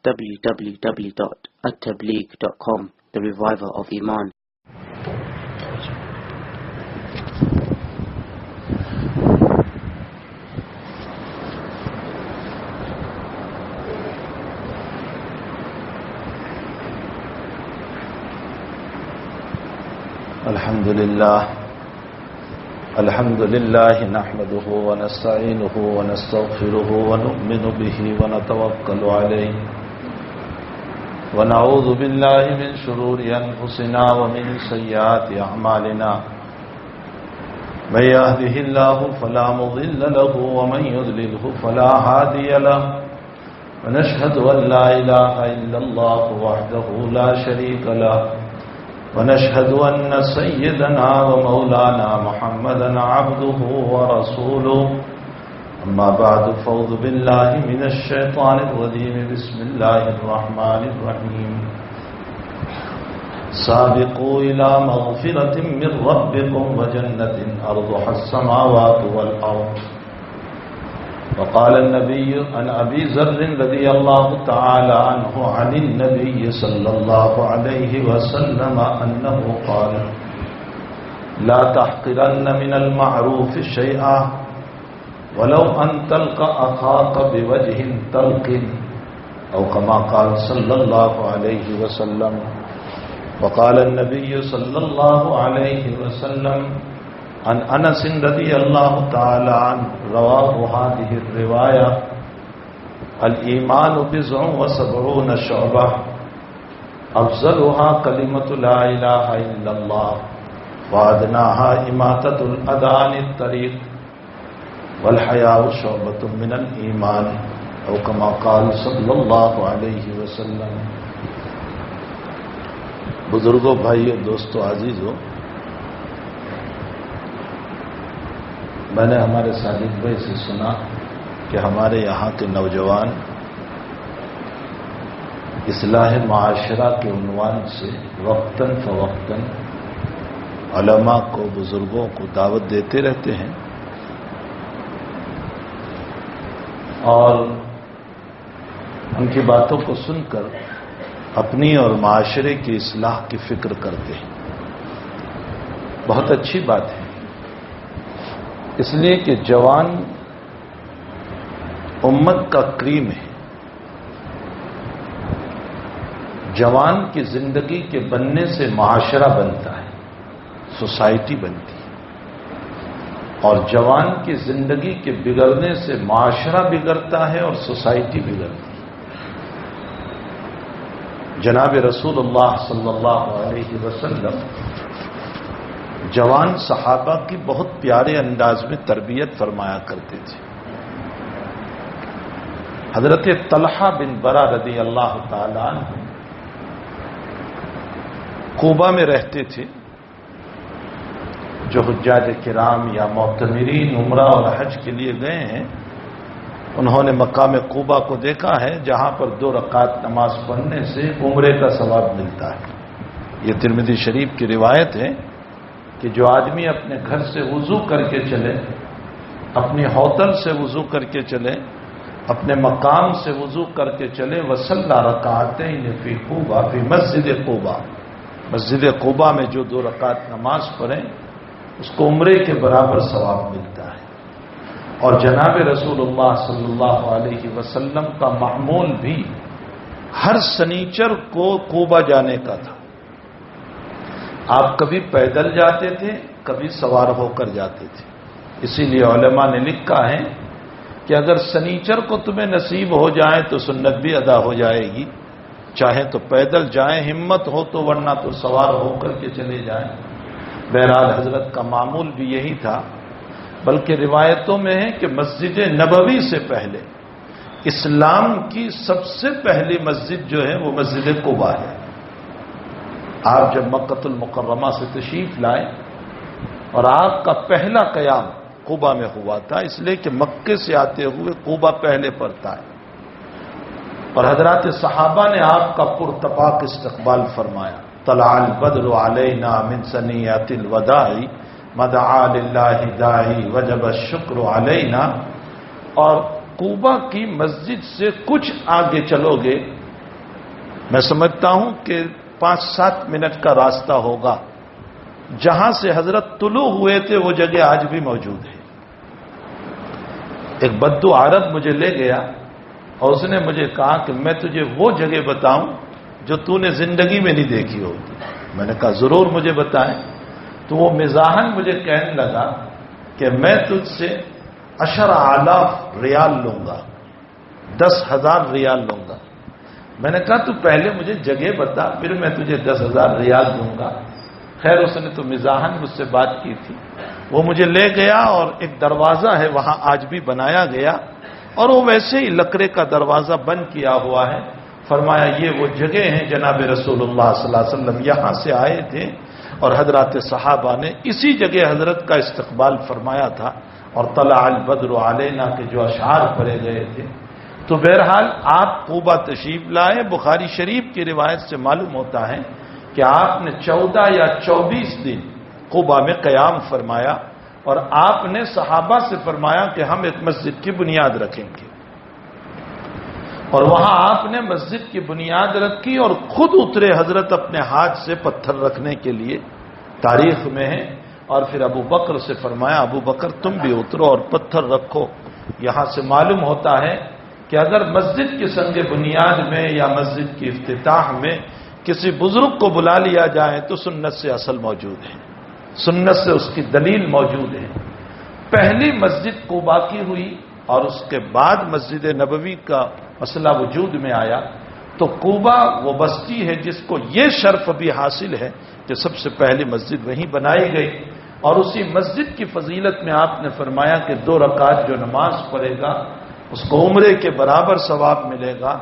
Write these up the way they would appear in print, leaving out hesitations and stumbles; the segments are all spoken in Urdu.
www.attableek.com, the reviver of Iman. الحمد لله نحمده ونستعينه ونستغفره ونؤمن به ونتوكل عليه ونعوذ بالله من شرور أنفسنا ومن سيئات أعمالنا من يهده الله فلا مضل له ومن يضلله فلا هادي له ونشهد أن لا إله إلا الله وحده لا شريك له ونشهد أن سيدنا ومولانا محمدا عبده ورسوله أما بعد فأعوذ بالله من الشيطان الرجيم بسم الله الرحمن الرحيم سابقوا إلى مغفرة من ربكم وجنة أرضها السماوات والأرض وقال النبي عن أبي ذر رضي الله تعالى عنه عن النبي صلى الله عليه وسلم أنه قال لا تحقرن من المعروف شيئا ولو أن تلقى أخاك بوجه طلق أو كما قال صلى الله عليه وسلم وقال النبي صلى الله عليه وسلم عن انس رضی اللہ تعالی عنہ رواه هذه الرواية الإيمان بضع وسبعون شعبة أفضلها كلمة لا إله إلا الله وأدناها إماطة الأذى عن الطريق والحياء شعبة من الإيمان أو كما قال صلی اللہ علیہ وسلم. بزرگوں، بھائیو، دوستو، عزیزو، میں نے ہمارے ساجد بھائی سے سنا کہ ہمارے یہاں کے نوجوان اصلاح معاشرہ کے عنوان سے وقتاً فوقتاً علماء کو، بزرگوں کو دعوت دیتے رہتے ہیں اور ان کی باتوں کو سن کر اپنی اور معاشرے کی اصلاح کی فکر کرتے ہیں. بہت اچھی بات ہے، اس لیے کہ جوان امت کا کریم ہے. جوان کی زندگی کے بننے سے معاشرہ بنتا ہے، سوسائٹی بنتی ہے، اور جوان کی زندگی کے بگڑنے سے معاشرہ بگڑتا ہے اور سوسائٹی بگڑتی ہے. جناب رسول اللہ صلی اللہ علیہ وسلم جوان صحابہ کی بہت پیارے انداز میں تربیت فرمایا کرتے تھے. حضرت طلحہ بن برا رضی اللہ تعالی عنہ کوبا میں رہتے تھے. جو حجاج کرام یا معتمرین عمرہ اور حج کے لیے گئے ہیں، انہوں نے مقام کوبا کو دیکھا ہے، جہاں پر 2 رکعت نماز پڑھنے سے عمرے کا ثواب ملتا ہے. یہ ترمذی شریف کی روایت ہے کہ جو آدمی اپنے گھر سے وضو کر کے چلے، اپنی ہوٹل سے وضو کر کے چلے، اپنے مقام سے وضو کر کے چلے، وصلی رکعتین فی قوبا، فی مسجد قوبا، مسجد قوبا میں جو 2 رکعت نماز پڑھیں اس کو عمرے کے برابر ثواب ملتا ہے. اور جناب رسول اللہ صلی اللہ علیہ وسلم کا معمول بھی ہر سنیچر کو قوبا جانے کا تھا. آپ کبھی پیدل جاتے تھے، کبھی سوار ہو کر جاتے تھے. اسی لیے علماء نے لکھا ہے کہ اگر سنیچر کو تمہیں نصیب ہو جائے تو سنت بھی ادا ہو جائے گی، چاہے تو پیدل جائیں، ہمت ہو تو، ورنہ تو سوار ہو کر کے چلے جائیں. بہرحال حضرت کا معمول بھی یہی تھا. بلکہ روایتوں میں ہے کہ مسجد نبوی سے پہلے اسلام کی سب سے پہلی مسجد جو ہے وہ مسجد قباء ہے. آپ جب مکۃ المکرمہ سے تشریف لائے اور آپ کا پہلا قیام قباء میں ہوا تھا، اس لیے کہ مکے سے آتے ہوئے قباء پہلے پڑتا ہے. اور حضرات صحابہ نے آپ کا پرتپاک استقبال فرمایا. طلع البدر علینا من ثنیۃ الوداع مدعا للہ داعی وجب الشکر علینا. اور قباء کی مسجد سے کچھ آگے چلو گے میں سمجھتا ہوں کہ 5-7 منٹ کا راستہ ہوگا. جہاں سے حضرت طلوع ہوئے تھے وہ جگہ آج بھی موجود ہے. ایک بدو عرب مجھے لے گیا اور اس نے مجھے کہا کہ میں تجھے وہ جگہ بتاؤں جو تو نے زندگی میں نہیں دیکھی ہوگی. میں نے کہا ضرور مجھے بتائیں. تو وہ مزاحن مجھے کہنے لگا کہ میں تجھ سے 10,000 ریال لوں گا، 10,000 ریال لوں گا. میں نے کہا تو پہلے مجھے جگہ بتا پھر میں تجھے 10,000 ریال دوں گا. خیر اس نے تو مزاحن مجھ سے بات کی تھی. وہ مجھے لے گیا اور ایک دروازہ ہے وہاں آج بھی بنایا گیا اور وہ ویسے ہی لکڑے کا دروازہ بند کیا ہوا ہے. فرمایا یہ وہ جگہ ہیں جناب رسول اللہ صلی اللہ علیہ وسلم یہاں سے آئے تھے اور حضرات صحابہ نے اسی جگہ حضرت کا استقبال فرمایا تھا اور طلع البدر علینا کے جو اشعار پڑھے گئے تھے. تو بہرحال آپ قوبہ تشریف لائے. بخاری شریف کی روایت سے معلوم ہوتا ہے کہ آپ نے 14 یا 24 دن قوبہ میں قیام فرمایا اور آپ نے صحابہ سے فرمایا کہ ہم ایک مسجد کی بنیاد رکھیں گے اور وہاں آپ نے مسجد کی بنیاد رکھی اور خود اترے حضرت اپنے ہاتھ سے پتھر رکھنے کے لیے، تاریخ میں ہے. اور پھر ابو بکر سے فرمایا ابو بکر تم بھی اترو اور پتھر رکھو. یہاں سے معلوم ہوتا ہے کہ اگر مسجد کی سنگ بنیاد میں یا مسجد کی افتتاح میں کسی بزرگ کو بلا لیا جائے تو سنت سے اصل موجود ہے، سنت سے اس کی دلیل موجود ہے. پہلی مسجد قباء کی ہوئی اور اس کے بعد مسجد نبوی کا مسئلہ وجود میں آیا. تو قباء وہ بستی ہے جس کو یہ شرف بھی حاصل ہے کہ سب سے پہلی مسجد وہیں بنائی گئی اور اسی مسجد کی فضیلت میں آپ نے فرمایا کہ 2 رکعت جو نماز پڑھے گا اس کو عمرے کے برابر ثواب ملے گا.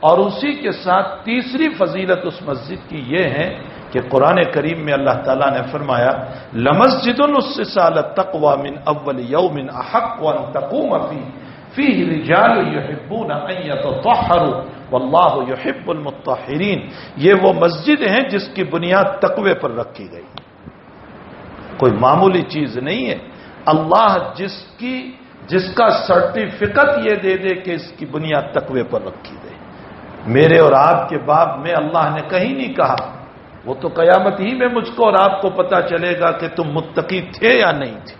اور اسی کے ساتھ تیسری فضیلت اس مسجد کی یہ ہے کہ قرآن کریم میں اللہ تعالیٰ نے فرمایا لَمَسْجِدٌ أُسِّسَ عَلَى التَّقْوَى مِنْ أَوَّلِ يَوْمٍ أَحَقُّ أَن تَقُومَ فِيهِ رِجَالٌ يُحِبُّونَ أَن يَتَطَهَّرُوا وَاللَّهُ يُحِبُّ الْمُطَّهِّرِينَ. یہ وہ مسجد ہیں جس کی بنیاد تقوی پر رکھی گئی، کوئی معمولی چیز نہیں ہے. اللہ جس کا سرٹیفکیٹ یہ دے دے کہ اس کی بنیاد تقوی پر رکھی گئی. میرے اور آپ کے باب میں اللہ نے کہیں نہیں کہا. وہ تو قیامت ہی میں مجھ کو اور آپ کو پتا چلے گا کہ تم متقی تھے یا نہیں تھے،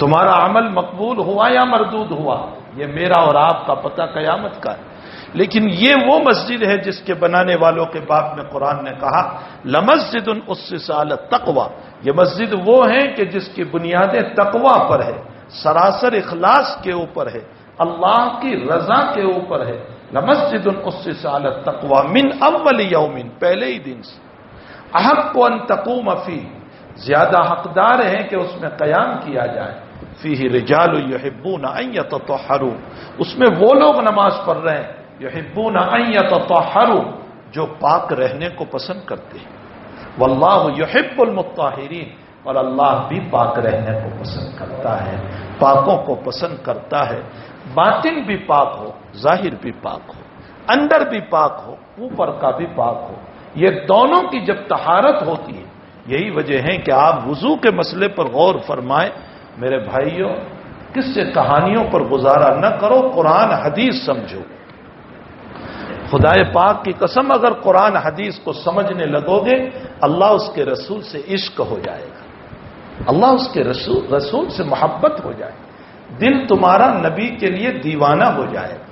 تمہارا عمل مقبول ہوا یا مردود ہوا. یہ میرا اور آپ کا پتہ قیامت کا ہے. لیکن یہ وہ مسجد ہے جس کے بنانے والوں کے باب میں قرآن نے کہا لَمَسْجِدٌ أُسِّسَ عَلَى التَّقْوَى. یہ مسجد وہ ہے کہ جس کی بنیادیں تقوی پر ہے، سراسر اخلاص کے اوپر ہے، اللہ کی رضا کے اوپر ہے. لَمَسْجِدٌ أُسِّسَ عَلَى التَّقْوَى مِنْ أَوَّلِ يَوْمٍ، پہلے ہی دن سے. أَحَقُّ أَن تَقُومَ فِيهِ، زیادہ حقدار ہیں کہ اس میں قیام کیا جائے. فِيهِ رِجَالٌ يُحِبُّونَ أَن يَتَطَهَّرُوا، اس میں وہ لوگ نماز پڑھ رہے ہیں يُحِبُّونَ أَن يَتَطَهَّرُوا جو پاک رہنے کو پسند کرتے ہیں. وَاللَّهُ يُحِبُّ الْمُطَّهِّرِينَ، اور اللہ بھی پاک رہنے کو پسند کرتا ہے، پاکوں کو پسند کرتا ہے. باطن بھی پاک ہو، ظاہر بھی پاک ہو، اندر بھی پاک ہو، اوپر کا بھی پاک ہو. یہ دونوں کی جب طہارت ہوتی ہے، یہی وجہ ہے کہ آپ وضو کے مسئلے پر غور فرمائیں. میرے بھائیوں، کس سے کہانیوں پر گزارا نہ کرو، قرآن حدیث سمجھو. خدا پاک کی قسم اگر قرآن حدیث کو سمجھنے لگو گے اللہ اس کے رسول سے عشق ہو جائے گا، اللہ اس کے رسول سے محبت ہو جائے گا. دل تمہارا نبی کے لیے دیوانہ ہو جائے گا.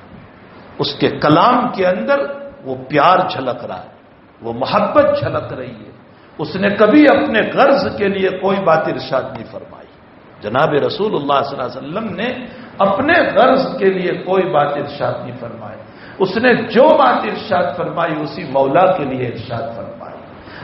اس کے کلام کے اندر وہ پیار جھلک رہا ہے، وہ محبت جھلک رہی ہے. اس نے کبھی اپنے غرض کے لیے کوئی بات ارشاد نہیں فرمائی. جناب رسول اللہ صلی اللہ علیہ وسلم نے اپنے غرض کے لیے کوئی بات ارشاد نہیں فرمائی. اس نے جو بات ارشاد فرمائی اسی مولا کے لیے ارشاد فرمائی.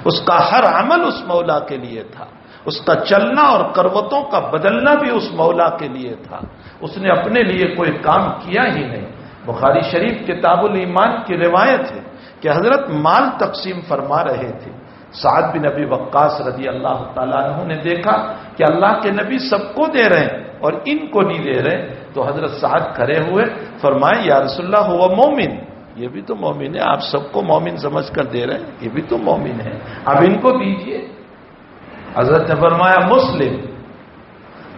اس کا ہر عمل اس مولا کے لیے تھا، اس کا چلنا اور کروتوں کا بدلنا بھی اس مولا کے لیے تھا. اس نے اپنے لیے کوئی کام کیا ہی نہیں. بخاری شریف کتاب الایمان کی روایت ہے کہ حضرت مال تقسیم فرما رہے تھے. سعد بن ابی وقاص رضی اللہ تعالیٰ عنہ نے دیکھا کہ اللہ کے نبی سب کو دے رہے ہیں اور ان کو نہیں دے رہے. تو حضرت سعد کھڑے ہوئے، فرمائے یا رسول اللہ ہوا مومن، یہ بھی تو مومن ہے، آپ سب کو مومن سمجھ کر دے رہے ہیں، یہ بھی تو مومن ہے، اب ان کو دیجئے. حضرت نے فرمایا مسلم.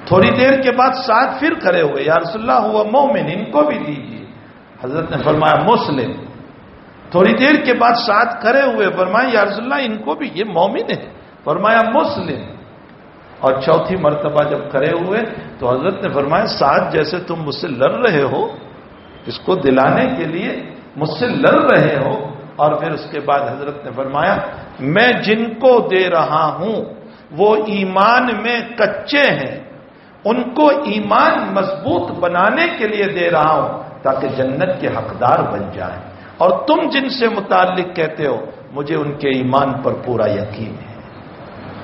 تھوڑی دیر کے بعد سعد پھر کھڑے ہوئے، یا رسول اللہ ہوا مومن، ان کو بھی دیجئے. حضرت نے فرمایا مسلم. تھوڑی دیر کے بعد سعد کھڑے ہوئے، فرمایا یا رسول اللہ ان کو بھی، یہ مومن ہے، فرمایا مسلم۔ اور چوتھی مرتبہ جب کھڑے ہوئے تو حضرت نے فرمایا سعد جیسے تم مجھ سے لڑ رہے ہو، اس کو دلانے کے لیے مجھ سے لڑ رہے ہو۔ اور پھر اس کے بعد حضرت نے فرمایا میں جن کو دے رہا ہوں وہ ایمان میں کچے ہیں، ان کو ایمان مضبوط بنانے کے لیے دے رہا ہوں تاکہ جنت کے حقدار بن جائیں، اور تم جن سے متعلق کہتے ہو مجھے ان کے ایمان پر پورا یقین ہے،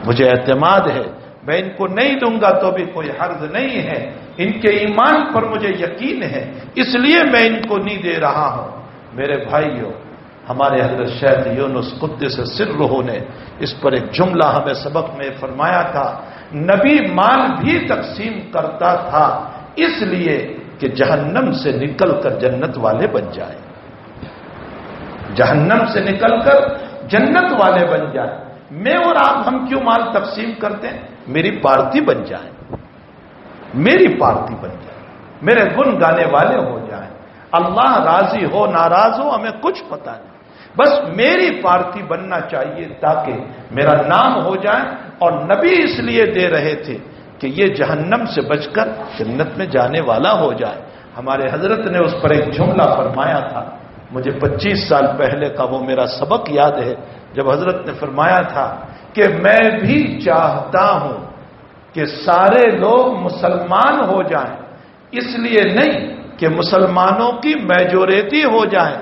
مجھے اعتماد ہے، میں ان کو نہیں دوں گا تو بھی کوئی حرج نہیں ہے، ان کے ایمان پر مجھے یقین ہے، اس لیے میں ان کو نہیں دے رہا ہوں۔ میرے بھائیوں، ہمارے حضرت شیخ یونس قدس سرہ نے اس پر ایک جملہ ہمیں سبق میں فرمایا تھا، نبی مال بھی تقسیم کرتا تھا اس لیے کہ جہنم سے نکل کر جنت والے بن جائیں، جہنم سے نکل کر جنت والے بن جائیں۔ میں اور آپ ہم کیوں مال تقسیم کرتے ہیں؟ میری پارٹی بن جائیں، میری پارٹی بن جائے، میرے گن گانے والے ہو جائیں، اللہ راضی ہو ناراض ہو ہمیں کچھ پتہ نہیں، بس میری پارٹی بننا چاہیے تاکہ میرا نام ہو جائے۔ اور نبی اس لیے دے رہے تھے کہ یہ جہنم سے بچ کر جنت میں جانے والا ہو جائے۔ ہمارے حضرت نے اس پر ایک جملہ فرمایا تھا، مجھے 25 سال پہلے کا وہ میرا سبق یاد ہے، جب حضرت نے فرمایا تھا کہ میں بھی چاہتا ہوں کہ سارے لوگ مسلمان ہو جائیں، اس لیے نہیں کہ مسلمانوں کی میجورٹی ہو جائیں،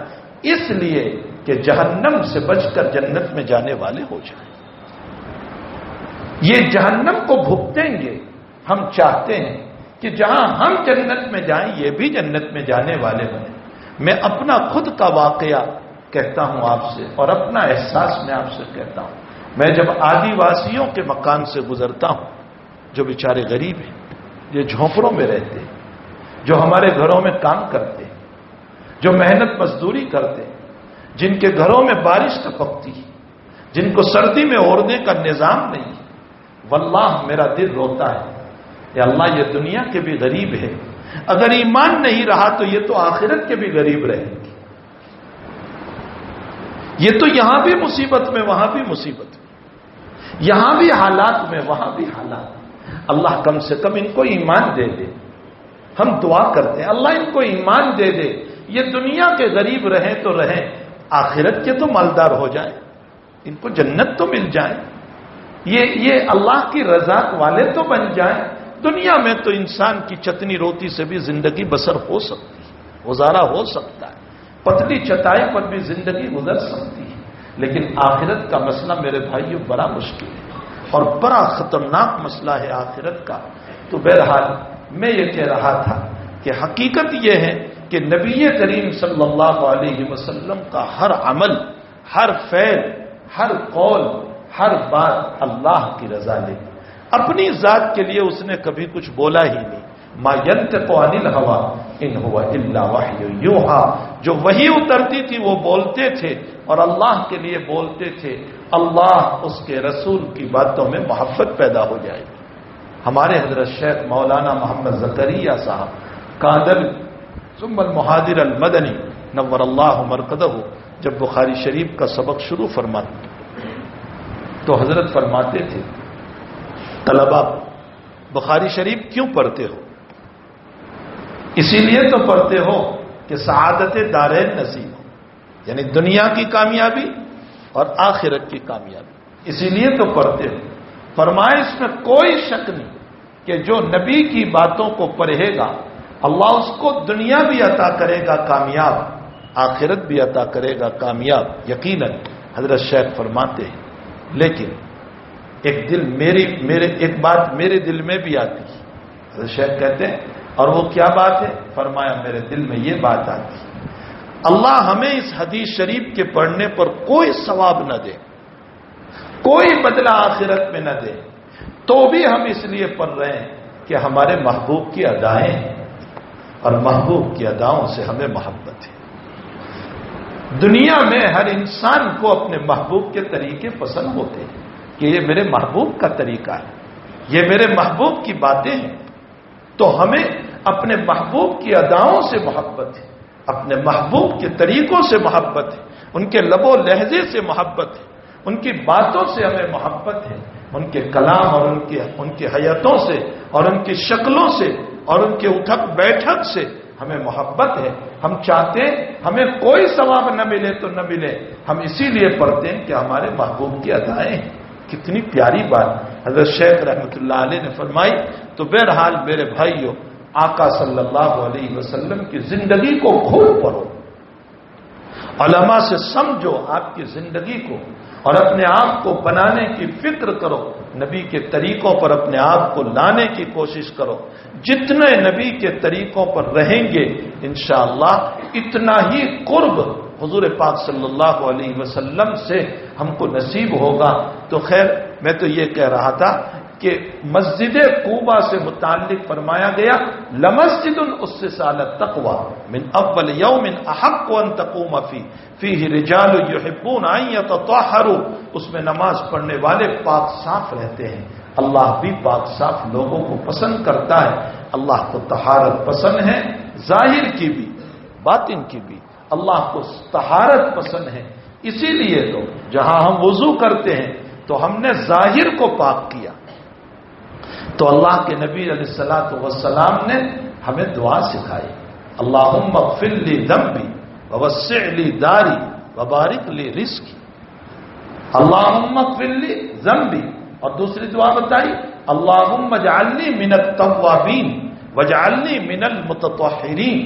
اس لیے کہ جہنم سے بچ کر جنت میں جانے والے ہو جائیں۔ یہ جہنم کو بھگتیں گے، ہم چاہتے ہیں کہ جہاں ہم جنت میں جائیں یہ بھی جنت میں جانے والے بنیں۔ میں اپنا خود کا واقعہ کہتا ہوں آپ سے، اور اپنا احساس میں آپ سے کہتا ہوں۔ میں جب آدی واسیوں کے مکان سے گزرتا ہوں، جو بیچارے غریب ہیں، یہ جھونپڑوں میں رہتے ہیں، جو ہمارے گھروں میں کام کرتے ہیں، جو محنت مزدوری کرتے ہیں، جن کے گھروں میں بارش ٹپکتی ہے، جن کو سردی میں اوڑھنے کا نظام نہیں ہے، واللہ میرا دل روتا ہے یا اللہ یہ دنیا کے بھی غریب ہے، اگر ایمان نہیں رہا تو یہ تو آخرت کے بھی غریب رہیں گے، یہ تو یہاں بھی مصیبت میں وہاں بھی مصیبت میں، یہاں بھی حالات میں وہاں بھی حالات میں۔ اللہ کم سے کم ان کو ایمان دے دے، ہم دعا کرتے ہیں اللہ ان کو ایمان دے دے، یہ دنیا کے غریب رہیں تو رہیں، آخرت کے تو مالدار ہو جائیں، ان کو جنت تو مل جائے، یہ اللہ کی رضا والے تو بن جائیں۔ دنیا میں تو انسان کی چتنی روٹی سے بھی زندگی بسر ہو سکتی ہے، گزارا ہو سکتا ہے، پتلی چٹائی پر بھی زندگی گزر سکتی ہے، لیکن آخرت کا مسئلہ میرے بھائیوں بڑا مشکل ہے اور بڑا خطرناک مسئلہ ہے آخرت کا۔ تو بہرحال میں یہ کہہ رہا تھا کہ حقیقت یہ ہے کہ نبی کریم صلی اللہ علیہ وسلم کا ہر عمل، ہر فعل، ہر قول، ہر بات اللہ کی رضا لے، اپنی ذات کے لیے اس نے کبھی کچھ بولا ہی نہیں۔ ما ينطق عن الهوى ان هو الا وحی یوحى، جو وحی اترتی تھی وہ بولتے تھے اور اللہ کے لیے بولتے تھے، اللہ اس کے رسول کی باتوں میں محبت پیدا ہو جائے گی۔ ہمارے حضرت شیخ مولانا محمد زکریا صاحب قادر ثم المحاضر المدنی نور اللہ مرقدہ جب بخاری شریف کا سبق شروع فرماتے تو حضرت فرماتے تھے طلبہ بخاری شریف کیوں پڑھتے ہو؟ اسی لیے تو پڑھتے ہو کہ سعادت دارین نصیب ہو، یعنی دنیا کی کامیابی اور آخرت کی کامیابی، اسی لیے تو پڑھتے ہو۔ فرمائے اس میں کوئی شک نہیں کہ جو نبی کی باتوں کو پڑھے گا اللہ اس کو دنیا بھی عطا کرے گا کامیاب، آخرت بھی عطا کرے گا کامیاب، یقیناً۔ حضرت شیخ فرماتے ہیں لیکن ایک بات میرے دل میں بھی آتی ہے۔ حضرت شیخ کہتے ہیں اور وہ کیا بات ہے؟ فرمایا میرے دل میں یہ بات آتی ہے، اللہ ہمیں اس حدیث شریف کے پڑھنے پر کوئی ثواب نہ دے، کوئی بدلہ آخرت میں نہ دے، تو بھی ہم اس لیے پڑھ رہے ہیں کہ ہمارے محبوب کی ادائیں ہیں اور محبوب کی اداؤں سے ہمیں محبت ہے۔ دنیا میں ہر انسان کو اپنے محبوب کے طریقے پسند ہوتے ہیں کہ یہ میرے محبوب کا طریقہ ہے، یہ میرے محبوب کی باتیں ہیں، تو ہمیں اپنے محبوب کی اداؤں سے محبت ہے، اپنے محبوب کے طریقوں سے محبت ہے، ان کے لب و لہجے سے محبت ہے، ان کی باتوں سے ہمیں محبت ہے، ان کے کلام اور ان کی حیاتوں سے اور ان کی شکلوں سے اور ان کے اٹھک بیٹھک سے ہمیں محبت ہے۔ ہم چاہتے ہیں ہمیں کوئی ثواب نہ ملے تو نہ ملے، ہم اسی لیے پڑھتے ہیں کہ ہمارے محبوب کی ادائیں ہیں۔ کتنی پیاری بات حضرت شیخ رحمۃ اللہ علیہ نے فرمائی۔ تو بہرحال میرے بھائیوں، آقا صلی اللہ علیہ وسلم کی زندگی کو کھول پڑھو، علماء سے سمجھو آپ کی زندگی کو، اور اپنے آپ کو بنانے کی فکر کرو، نبی کے طریقوں پر اپنے آپ کو لانے کی کوشش کرو۔ جتنے نبی کے طریقوں پر رہیں گے انشاءاللہ اتنا ہی قرب حضور پاک صلی اللہ علیہ وسلم سے ہم کو نصیب ہوگا۔ تو خیر میں تو یہ کہہ رہا تھا کہ مسجد قوبا سے متعلق فرمایا گیا لمسجد اسس علی التقوی من اول یوم احق ان تقوم فیہ رجال یحبون ان یتطہروا، اس میں نماز پڑھنے والے پاک صاف رہتے ہیں۔ اللہ بھی پاک صاف لوگوں کو پسند کرتا ہے، اللہ کو طہارت پسند ہے، ظاہر کی بھی باطن کی بھی اللہ کو طہارت پسند ہے۔ اسی لیے تو جہاں ہم وضو کرتے ہیں تو ہم نے ظاہر کو پاک کیا، تو اللہ کے نبی علیہ الصلوۃ والسلام نے ہمیں دعا سکھائی، اللہم اغفر لی ذنبی ووسع لی داری وبارک لی رزقی، اللہم اغفر لی ذنبی، اور دوسری دعا بتائی اللہم اجعلنی من التوابین واجعلنی من المتطہرین،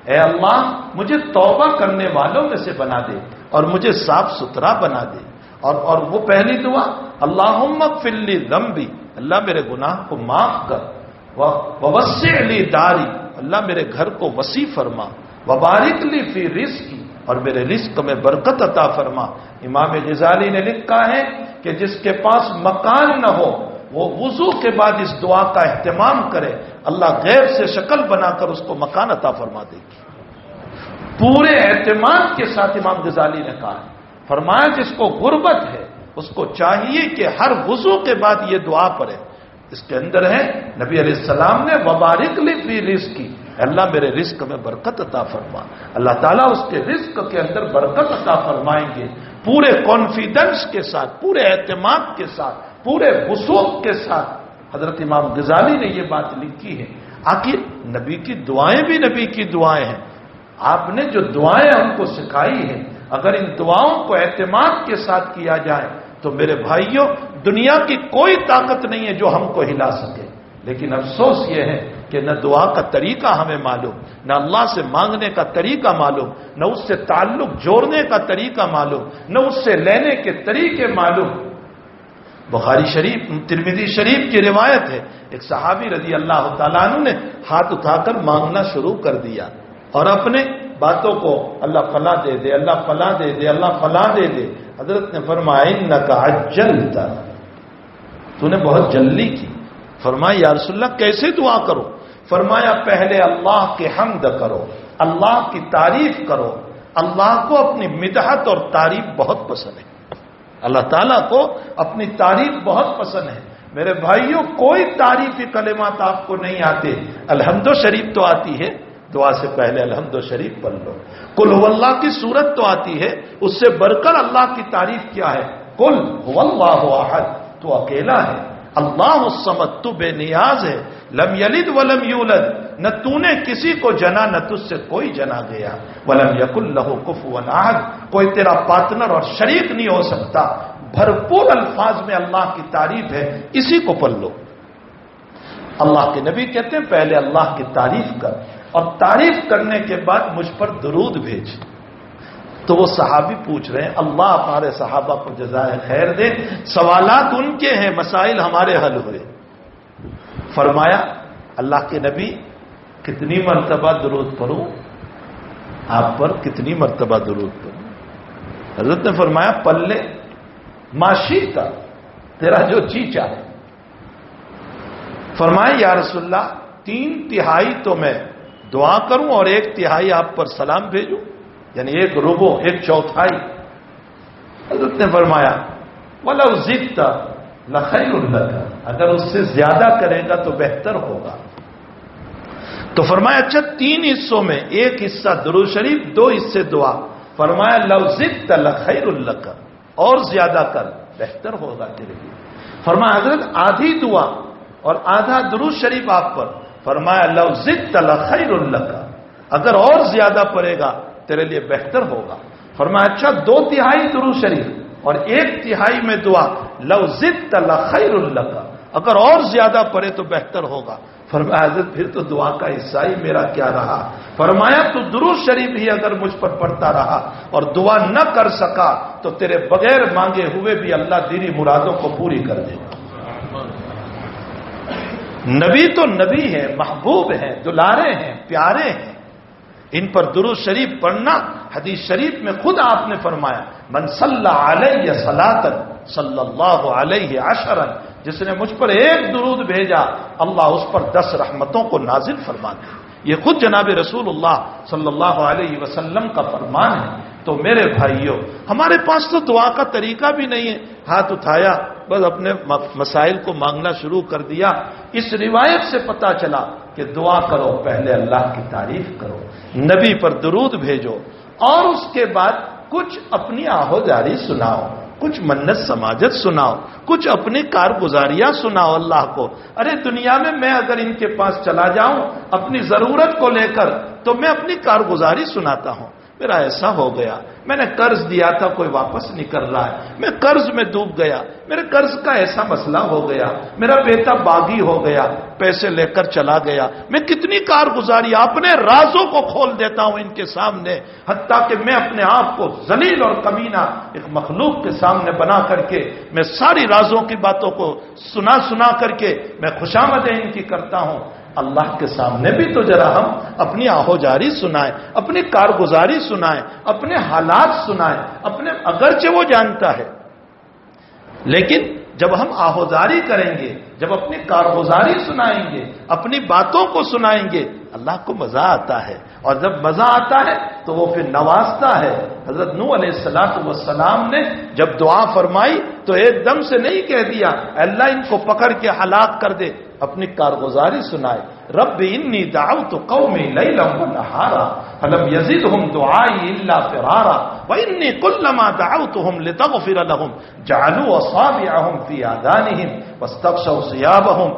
اے اللہ مجھے توبہ کرنے والوں میں سے بنا دے اور مجھے صاف ستھرا بنا دے۔ اور وہ پہلی دعا اللہم اغفر لی ذنبی، اللہ میرے گناہ کو معاف کر، ووسع لی داری، اللہ میرے گھر کو وسیع فرما، وبارک لی فی رزقی، اور میرے رزق میں برکت عطا فرما۔ امام غزالی نے لکھا ہے کہ جس کے پاس مکان نہ ہو وہ وضو کے بعد اس دعا کا اہتمام کرے، اللہ غیر سے شکل بنا کر اس کو مکان عطا فرما دے گی۔ پورے اہتمام کے ساتھ امام غزالی نے کہا، فرمایا جس کو غربت ہے اس کو چاہیے کہ ہر وضو کے بعد یہ دعا پڑھے۔ اس کے اندر ہے نبی علیہ السلام نے وبارک لی فی رزقی، اللہ میرے رزق میں برکت عطا فرما، اللہ تعالیٰ اس کے رزق کے اندر برکت عطا فرمائیں گے۔ پورے کانفیڈنس کے ساتھ، پورے اعتماد کے ساتھ، پورے وثوق کے ساتھ حضرت امام غزالی نے یہ بات لکھی ہے۔ آخر نبی کی دعائیں بھی نبی کی دعائیں ہیں، آپ نے جو دعائیں ہم کو سکھائی ہیں اگر ان دعاؤں کو اعتماد کے ساتھ کیا جائے تو میرے بھائیوں دنیا کی کوئی طاقت نہیں ہے جو ہم کو ہلا سکے۔ لیکن افسوس یہ ہے کہ نہ دعا کا طریقہ ہمیں معلوم، نہ اللہ سے مانگنے کا طریقہ معلوم، نہ اس سے تعلق جوڑنے کا طریقہ معلوم، نہ اس سے لینے کے طریقے معلوم۔ بخاری شریف، ترمذی شریف کی روایت ہے، ایک صحابی رضی اللہ تعالیٰ عنہ نے ہاتھ اٹھا کر مانگنا شروع کر دیا اور اپنے باتوں کو اللہ فلاں دے دے، اللہ فلاں دے دے، اللہ فلاں دے دے۔ حضرت نے فرمایا انک عجلت، تو نے بہت جلدی کی۔ فرمایا یا رسول اللہ کیسے دعا کرو؟ فرمایا پہلے اللہ کے حمد کرو، اللہ کی تعریف کرو، اللہ کو اپنی مدحت اور تعریف بہت پسند ہے، اللہ تعالیٰ کو اپنی تعریف بہت پسند ہے۔ میرے بھائیوں کوئی تعریفی کلمات آپ کو نہیں آتے، الحمد شریف تو آتی ہے، دعا سے پہلے الحمد شریف پڑھ لو۔ قل هو اللہ کی سورت تو آتی ہے، اس سے بڑھ کر اللہ کی تعریف کیا ہے؟ قل هو اللہ احد، تو اکیلا ہے، اللہ الصمد، تو بے نیاز ہے، لم یلد ولم یولد، نہ تو نے کسی کو جنا نہ تجھ سے کوئی جنا گیا، ولم یکن لہ کفوا احد، کوئی تیرا پارٹنر اور شریک نہیں ہو سکتا۔ بھرپور الفاظ میں اللہ کی تعریف ہے، اسی کو پڑھ لو۔ اللہ کے نبی کہتے ہیں پہلے اللہ کی تعریف کر، اور تعریف کرنے کے بعد مجھ پر درود بھیج۔ تو وہ صحابی پوچھ رہے ہیں، اللہ ہمارے صحابہ کو جزائے خیر دے، سوالات ان کے ہیں، مسائل ہمارے حل ہوئے۔ فرمایا اللہ کے نبی کتنی مرتبہ درود پڑھوں آپ پر، کتنی مرتبہ درود پڑھوں؟ حضرت نے فرمایا پلے ماشی کا، تیرا جو جی چاہے۔ فرمایا یا رسول اللہ 3/3 تو میں دعا کروں اور 1/3 آپ پر سلام بھیجوں، یعنی 1/4، 1/4۔ حضرت نے فرمایا وَلَوْ زِدْتَ لَخَيْرٌ لَكَ، اگر اس سے زیادہ کرے گا تو بہتر ہوگا۔ تو فرمایا اچھا 3 حصوں میں 1 حصہ درود شریف، 2 حصے دعا۔ فرمایا لو زدت لخیر لک، اور زیادہ کر بہتر ہوگا تیرے لیے۔ فرمایا حضرت آدھی دعا اور آدھا درود شریف آپ پر، فرمایا لو زدت لخیر لک، اگر اور زیادہ پڑے گا تیرے لیے بہتر ہوگا۔ فرمایا اچھا 2/3 درود شریف اور 1/3 میں دعا، لو زدت لخیر لک، اگر اور زیادہ پڑے تو بہتر ہوگا۔ فرمایا حضرت پھر تو دعا کا حصہ ہی میرا کیا رہا؟ فرمایا تو درود شریف ہی اگر مجھ پر پڑھتا رہا اور دعا نہ کر سکا تو تیرے بغیر مانگے ہوئے بھی اللہ دینی مرادوں کو پوری کر دے گا۔ نبی تو نبی ہے، محبوب ہیں، دلارے ہیں، پیارے ہیں، ان پر درود شریف پڑھنا حدیث شریف میں خود آپ نے فرمایا من صلی علیہ صلاۃ صلی اللہ علیہ عشرا، جس نے مجھ پر ایک درود بھیجا اللہ اس پر 10 رحمتوں کو نازل فرما دے۔ یہ خود جناب رسول اللہ صلی اللہ علیہ وسلم کا فرمان ہے۔ تو میرے بھائیوں، ہمارے پاس تو دعا کا طریقہ بھی نہیں ہے، ہاتھ اٹھایا بس اپنے مسائل کو مانگنا شروع کر دیا۔ اس روایت سے پتا چلا کہ دعا کرو پہلے اللہ کی تعریف کرو، نبی پر درود بھیجو، اور اس کے بعد کچھ اپنی آہوجاری سناؤ، کچھ منت سماجت سناؤ، کچھ اپنی کارگزاریاں سناؤ اللہ کو۔ ارے دنیا میں اگر ان کے پاس چلا جاؤں اپنی ضرورت کو لے کر تو میں اپنی کارگزاری سناتا ہوں، میرا ایسا ہو گیا، میں نے قرض دیا تھا کوئی واپس نہیں کر رہا ہے، میں قرض میں ڈوب گیا، میرے قرض کا ایسا مسئلہ ہو گیا، میرا بیٹا باغی ہو گیا، پیسے لے کر چلا گیا۔ میں کتنی کارگزاری اپنے رازوں کو کھول دیتا ہوں ان کے سامنے، حتیٰ کہ میں اپنے آپ کو ذلیل اور کمینہ ایک مخلوق کے سامنے بنا کر کے میں ساری رازوں کی باتوں کو سنا کر کے میں خوشامدیں ان کی کرتا ہوں۔ اللہ کے سامنے بھی تو ذرا ہم اپنی آہوجاری سنائیں، اپنی کارگزاری سنائیں، اپنے حالات سنائیں، اپنے اگرچہ وہ جانتا ہے، لیکن جب ہم آہوجاری کریں گے، جب اپنی کارگزاری سنائیں گے، اپنی باتوں کو سنائیں گے، اللہ کو مزہ آتا ہے، اور جب مزہ آتا ہے تو وہ پھر نوازتا ہے۔ حضرت نوح علیہ السلام نے جب دعا فرمائی تو ایک دم سے نہیں کہہ دیا اللہ ان کو پکڑ کے ہلاک کر دے، اپنی کارگزاری سنائے، رب انی دعوت قومی لیلا ونہارا فلم یزدہم دعائی الا فرارا وانی کلما دعوتہم لتغفر لہم جعلوا اصابعہم فی آذانہم واستغشوا ثیابہم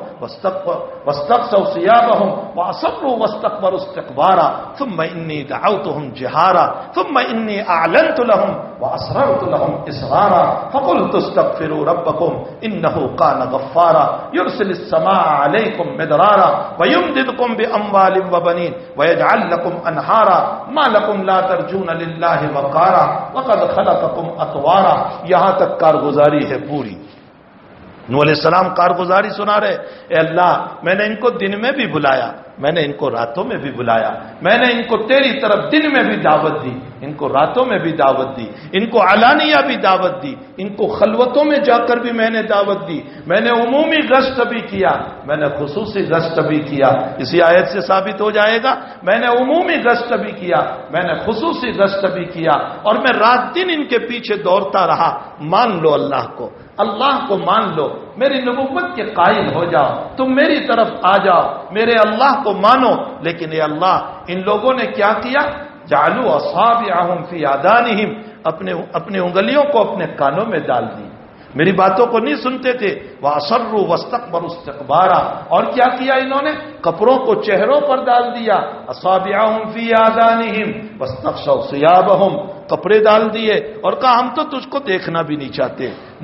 واصروا واستكبروا استكبارا ثم انی دعوتہم جہارا ثم انی اعلنت لہم واسررت لہم اسرارا فقلت استغفروا ربکم انہ کان غفارا یرسل السماء علیکم مدرارا ویمددکم باموال وبنین ویجعل لکم انہارا ما لکم لا ترجون للہ وقارا وقد خلقکم اطوارا۔ یہاں تک کارگزاری ہے پوری۔ نوح علیہ السلام کارگزاری سنا رہے، اے اللہ میں نے ان کو دن میں بھی بلایا، میں نے ان کو راتوں میں بھی بلایا، میں نے ان کو تیری طرف دن میں بھی دعوت دی، ان کو راتوں میں بھی دعوت دی، ان کو علانیہ بھی دعوت دی، ان کو خلوتوں میں جا کر بھی میں نے دعوت دی، میں نے عمومی گشت بھی کیا، میں نے خصوصی گشت بھی کیا۔ اسی آیت سے ثابت ہو جائے گا میں نے عمومی گشت بھی کیا، میں نے خصوصی گشت بھی کیا، اور میں رات دن ان کے پیچھے دوڑتا رہا۔ مان لو اللہ کو، اللہ کو مان لو، میری نبوت کے قائل ہو جاؤ، تم میری طرف آ جاؤ، میرے اللہ کو مانو۔ لیکن اے اللہ ان لوگوں نے کیا کیا؟ جعلوا اصابعہم فی آذانہم، اپنے انگلیوں کو اپنے کانوں میں ڈال دی، میری باتوں کو نہیں سنتے تھے۔ وَأَصَرُّوا وَاسْتَكْبَرُوا اسْتِكْبَارًا، اور کیا کیا انہوں نے؟ کپڑوں کو چہروں پر ڈال دیا۔ أَصَابِعَهُمْ فِي آذَانِهِمْ وَاسْتَغْشَوْا ثِيَابَهُمْ، کپڑے ڈال دیے اور کہا ہم تو تجھ کو دیکھنا بھی نہیں چاہتے،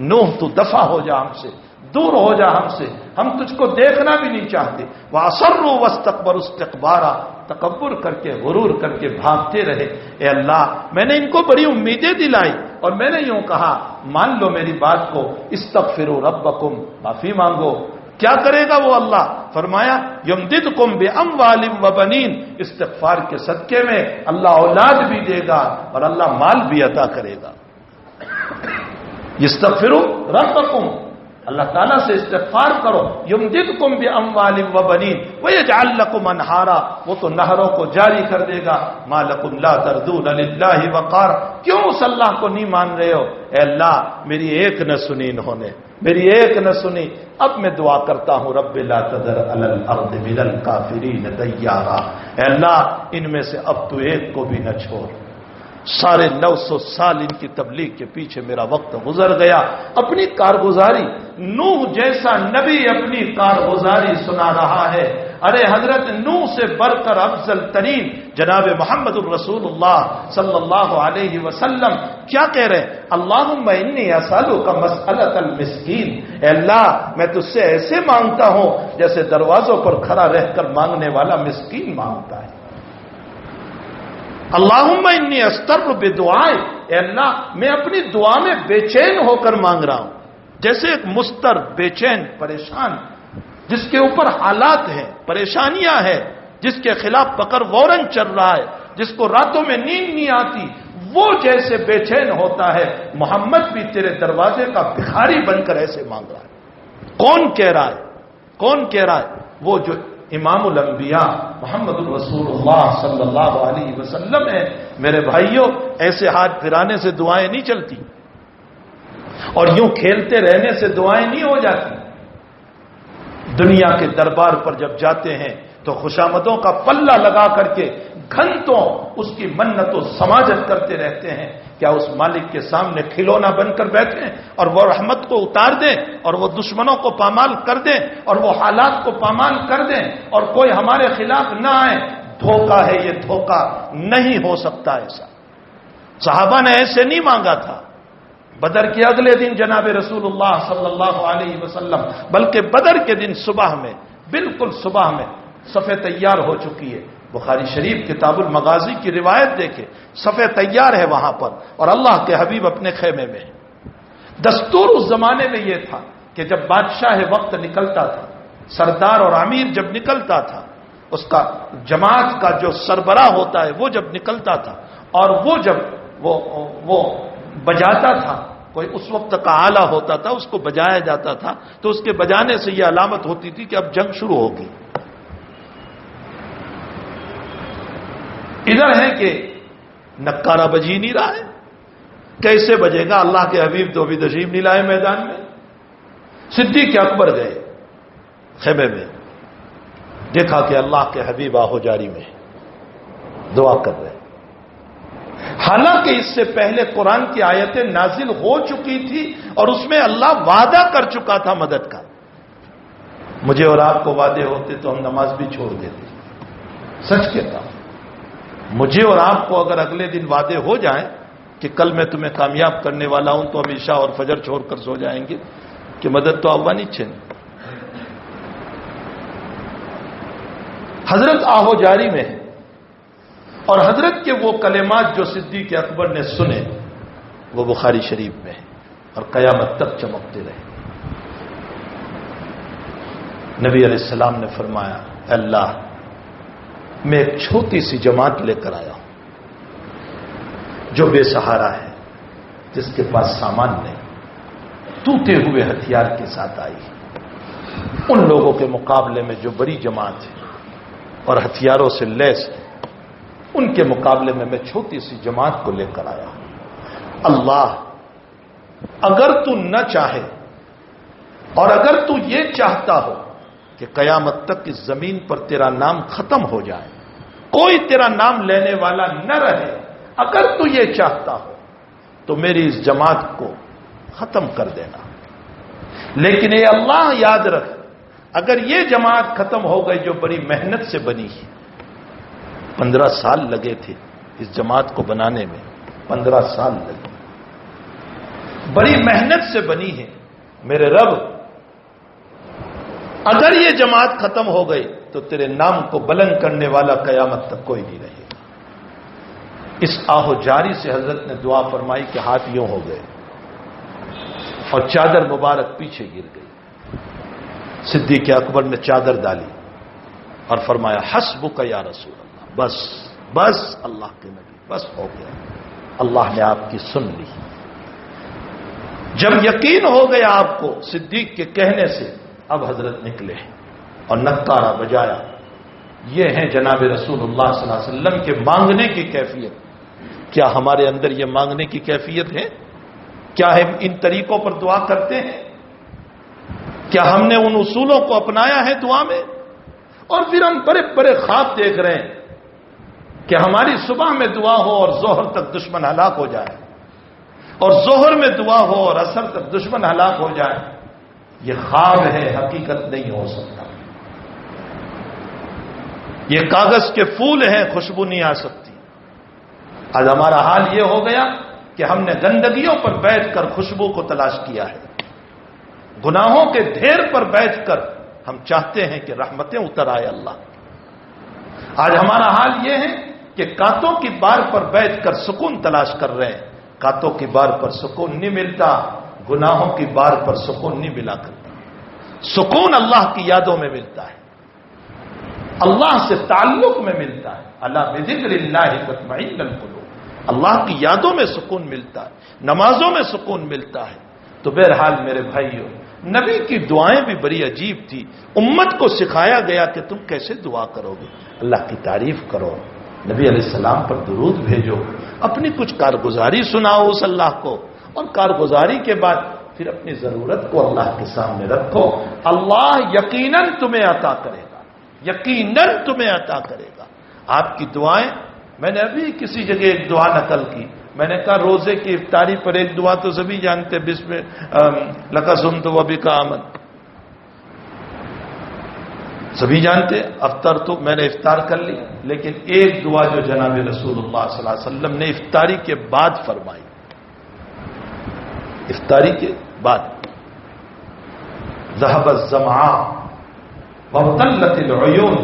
نوح تو دفع ہو جا ہم سے، دور ہو جا ہم سے، ہم تجھ کو دیکھنا بھی نہیں چاہتے۔ وَأَصَرُّوا وَاسْتَكْبَرُوا اسْتِكْبَارًا، تکبر کر کے غرور کر کے بھاگتے رہے۔ اے اللہ میں نے ان کو بڑی امیدیں دلائی اور میں نے یوں کہا مان لو میری بات کو، استغفروا ربکم، معافی مانگو۔ کیا کرے گا وہ اللہ؟ فرمایا یمددکم باموال وبنین، استغفار کے صدقے میں اللہ اولاد بھی دے گا اور اللہ مال بھی عطا کرے گا۔ استغفروا ربکم، اللہ تعالیٰ سے استغفار کرو، یمددکم باموال وبنین ویجعل لکم انہارا، وہ تو نہروں کو جاری کر دے گا۔ ما لکم لا ترجون للہ وقارا، کیوں اس اللہ کو نہیں مان رہے ہو؟ اے اللہ میری ایک نہ سنی انہوں نے، میری ایک نہ سنی، اب میں دعا کرتا ہوں رب لا تذر علی الارض من الکافرین دیارا، اے اللہ ان میں سے اب تو ایک کو بھی نہ چھوڑ۔ سارے 900 سال ان کی تبلیغ کے پیچھے میرا وقت گزر گیا. اپنی کارگزاری نوح جیسا نبی اپنی کارگزاری سنا رہا ہے. ارے حضرت نوح سے بڑھ کر افضل ترین جناب محمد الرسول اللہ صلی اللہ علیہ وسلم کیا کہہ رہے ہیں؟ اللہم انی اسألک مسألۃ المسکین. اے اللہ میں تجھ سے ایسے مانگتا ہوں جیسے دروازوں پر کھڑا رہ کر مانگنے والا مسکین مانگتا ہے. اللہم انی استر بدعائے. اے اللہ میں اپنی دعا میں بے چین ہو کر مانگ رہا ہوں. جیسے ایک مستر بے چین پریشان جس کے اوپر حالات ہیں، پریشانیاں ہیں، جس کے خلاف پکڑ وارن چل رہا ہے، جس کو راتوں میں نیند نہیں آتی، وہ جیسے بے چین ہوتا ہے، محمد بھی تیرے دروازے کا بھکاری بن کر ایسے مانگ رہا ہے. کون کہہ رہا ہے؟ کون کہہ رہا ہے؟ وہ جو امام الانبیاء محمد الرسول اللہ صلی اللہ علیہ وسلم ہے. میرے بھائیوں، ایسے ہاتھ پھرانے سے دعائیں نہیں چلتی، اور یوں کھیلتے رہنے سے دعائیں نہیں ہو جاتی. دنیا کے دربار پر جب جاتے ہیں تو خوشامدوں کا پلہ لگا کر کے گھنٹوں اس کی منت و سماجت کرتے رہتے ہیں. کیا اس مالک کے سامنے کھلونا بن کر بیٹھیں اور وہ رحمت کو اتار دیں اور وہ دشمنوں کو پامال کر دیں اور وہ حالات کو پامال کر دیں اور کوئی ہمارے خلاف نہ آئے؟ دھوکہ ہے یہ، دھوکہ نہیں ہو سکتا. ایسا صحابہ نے ایسے نہیں مانگا تھا. بدر کے اگلے دن جناب رسول اللہ صلی اللہ علیہ وسلم، بلکہ بدر کے دن صبح میں، بالکل صبح میں صفے تیار ہو چکی ہے. بخاری شریف کتاب المغازی کی روایت دیکھے، صفے تیار ہے وہاں پر، اور اللہ کے حبیب اپنے خیمے میں. دستور اس زمانے میں یہ تھا کہ جب بادشاہ وقت نکلتا تھا، سردار اور امیر جب نکلتا تھا، اس کا جماعت کا جو سربراہ ہوتا ہے وہ جب نکلتا تھا اور وہ جب وہ بجاتا تھا، کوئی اس وقت کا آلہ ہوتا تھا، اس کو بجایا جاتا تھا، تو اس کے بجانے سے یہ علامت ہوتی تھی کہ اب جنگ شروع ہوگی. ادھر ہے کہ نکارہ بجی نہیں رہا ہے، کیسے بجے گا؟ اللہ کے حبیب تو ابھی تشریف نہیں لائے میدان میں. صدیق اکبر گئے خیمے میں، دیکھا کہ اللہ کے حبیب آہو جاری میں دعا کر رہے. حالانکہ اس سے پہلے قرآن کی آیتیں نازل ہو چکی تھی اور اس میں اللہ وعدہ کر چکا تھا مدد کا. مجھے اور آپ کو وعدے ہوتے تو ہم نماز بھی چھوڑ دیتے. سچ کہتا ہوں، مجھے اور آپ کو اگر اگلے دن وعدے ہو جائیں کہ کل میں تمہیں کامیاب کرنے والا ہوں، تو ہم عشاء اور فجر چھوڑ کر سو جائیں گے کہ مدد تو آوانی چھن. حضرت آہو جاری میں ہے، اور حضرت کے وہ کلمات جو صدیق اکبر نے سنے وہ بخاری شریف میں ہے اور قیامت تک چمکتے رہے. نبی علیہ السلام نے فرمایا، اللہ میں ایک چھوٹی سی جماعت لے کر آیا ہوں جو بے سہارا ہے، جس کے پاس سامان نہیں، ٹوٹے ہوئے ہتھیار کے ساتھ آئی. ان لوگوں کے مقابلے میں جو بڑی جماعت ہے اور ہتھیاروں سے لیس ہے، ان کے مقابلے میں میں چھوٹی سی جماعت کو لے کر آیا ہوں. اللہ اگر تو نہ چاہے اور اگر تو یہ چاہتا ہو کہ قیامت تک اس زمین پر تیرا نام ختم ہو جائے، کوئی تیرا نام لینے والا نہ رہے، اگر تو یہ چاہتا ہو تو میری اس جماعت کو ختم کر دینا. لیکن اے اللہ یاد رکھ، اگر یہ جماعت ختم ہو گئی جو بڑی محنت سے بنی ہے، 15 سال لگے تھے اس جماعت کو بنانے میں، 15 سال لگے، بڑی محنت سے بنی ہے. میرے رب اگر یہ جماعت ختم ہو گئی تو تیرے نام کو بلند کرنے والا قیامت تک کوئی نہیں رہے گا. اس آہو جاری سے حضرت نے دعا فرمائی کہ ہاتھ یوں ہو گئے اور چادر مبارک پیچھے گر گئی. صدیق اکبر نے چادر ڈالی اور فرمایا، حسبک یا رسول اللہ، بس بس اللہ کے نبی، بس ہو گیا، اللہ نے آپ کی سن لی. جب یقین ہو گیا آپ کو صدیق کے کہنے سے، اب حضرت نکلے اور نکارہ بجایا. یہ ہیں جناب رسول اللہ صلی اللہ علیہ وسلم کے مانگنے کی کیفیت. کیا ہمارے اندر یہ مانگنے کی کیفیت ہے؟ کیا ہم ان طریقوں پر دعا کرتے ہیں؟ کیا ہم نے ان اصولوں کو اپنایا ہے دعا میں؟ اور پھر ہم بڑے بڑے خواب دیکھ رہے ہیں کہ ہماری صبح میں دعا ہو اور ظہر تک دشمن ہلاک ہو جائے، اور ظہر میں دعا ہو اور عصر تک دشمن ہلاک ہو جائے، یہ خواب ہے، حقیقت نہیں ہو سکتا۔ یہ کاغذ کے پھول ہیں، خوشبو نہیں آ سکتی۔ آج ہمارا حال یہ ہو گیا کہ ہم نے گندگیوں پر بیٹھ کر خوشبو کو تلاش کیا ہے، گناہوں کے ڈھیر پر بیٹھ کر ہم چاہتے ہیں کہ رحمتیں اتر آئے اللہ۔ آج ہمارا حال یہ ہے کہ کانٹوں کی بار پر بیٹھ کر سکون تلاش کر رہے ہیں، کانٹوں کی بار پر سکون نہیں ملتا، گناہوں کی بار پر سکون نہیں ملا کرتا۔ سکون اللہ کی یادوں میں ملتا ہے، اللہ سے تعلق میں ملتا ہے۔ اللہ بذکر اللہ تطمئن القلوب، اللہ کی یادوں میں سکون ملتا ہے، نمازوں میں سکون ملتا ہے۔ تو بہرحال میرے بھائیوں، نبی کی دعائیں بھی بڑی عجیب تھی، امت کو سکھایا گیا کہ تم کیسے دعا کرو گے، اللہ کی تعریف کرو، نبی علیہ السلام پر درود بھیجو، اپنی کچھ کارگزاری سناؤ اس اللہ کو، اور کارگزاری کے بعد پھر اپنی ضرورت کو اللہ کے سامنے رکھو، اللہ یقیناً تمہیں عطا کرے گا، یقیناً تمہیں عطا کرے گا۔ آپ کی دعائیں، میں نے ابھی کسی جگہ ایک دعا نقل کی، میں نے کہا روزے کی افطاری پر ایک دعا تو سبھی جانتے، بسم لک صمت و بک آمنت، سبھی جانتے، افطر تو میں نے افطار کر لی، لیکن ایک دعا جو جناب رسول اللہ صلی اللہ علیہ وسلم نے افطاری کے بعد فرمائی، افطاری کے بعد، ذهب الظمآ وابتلت العیون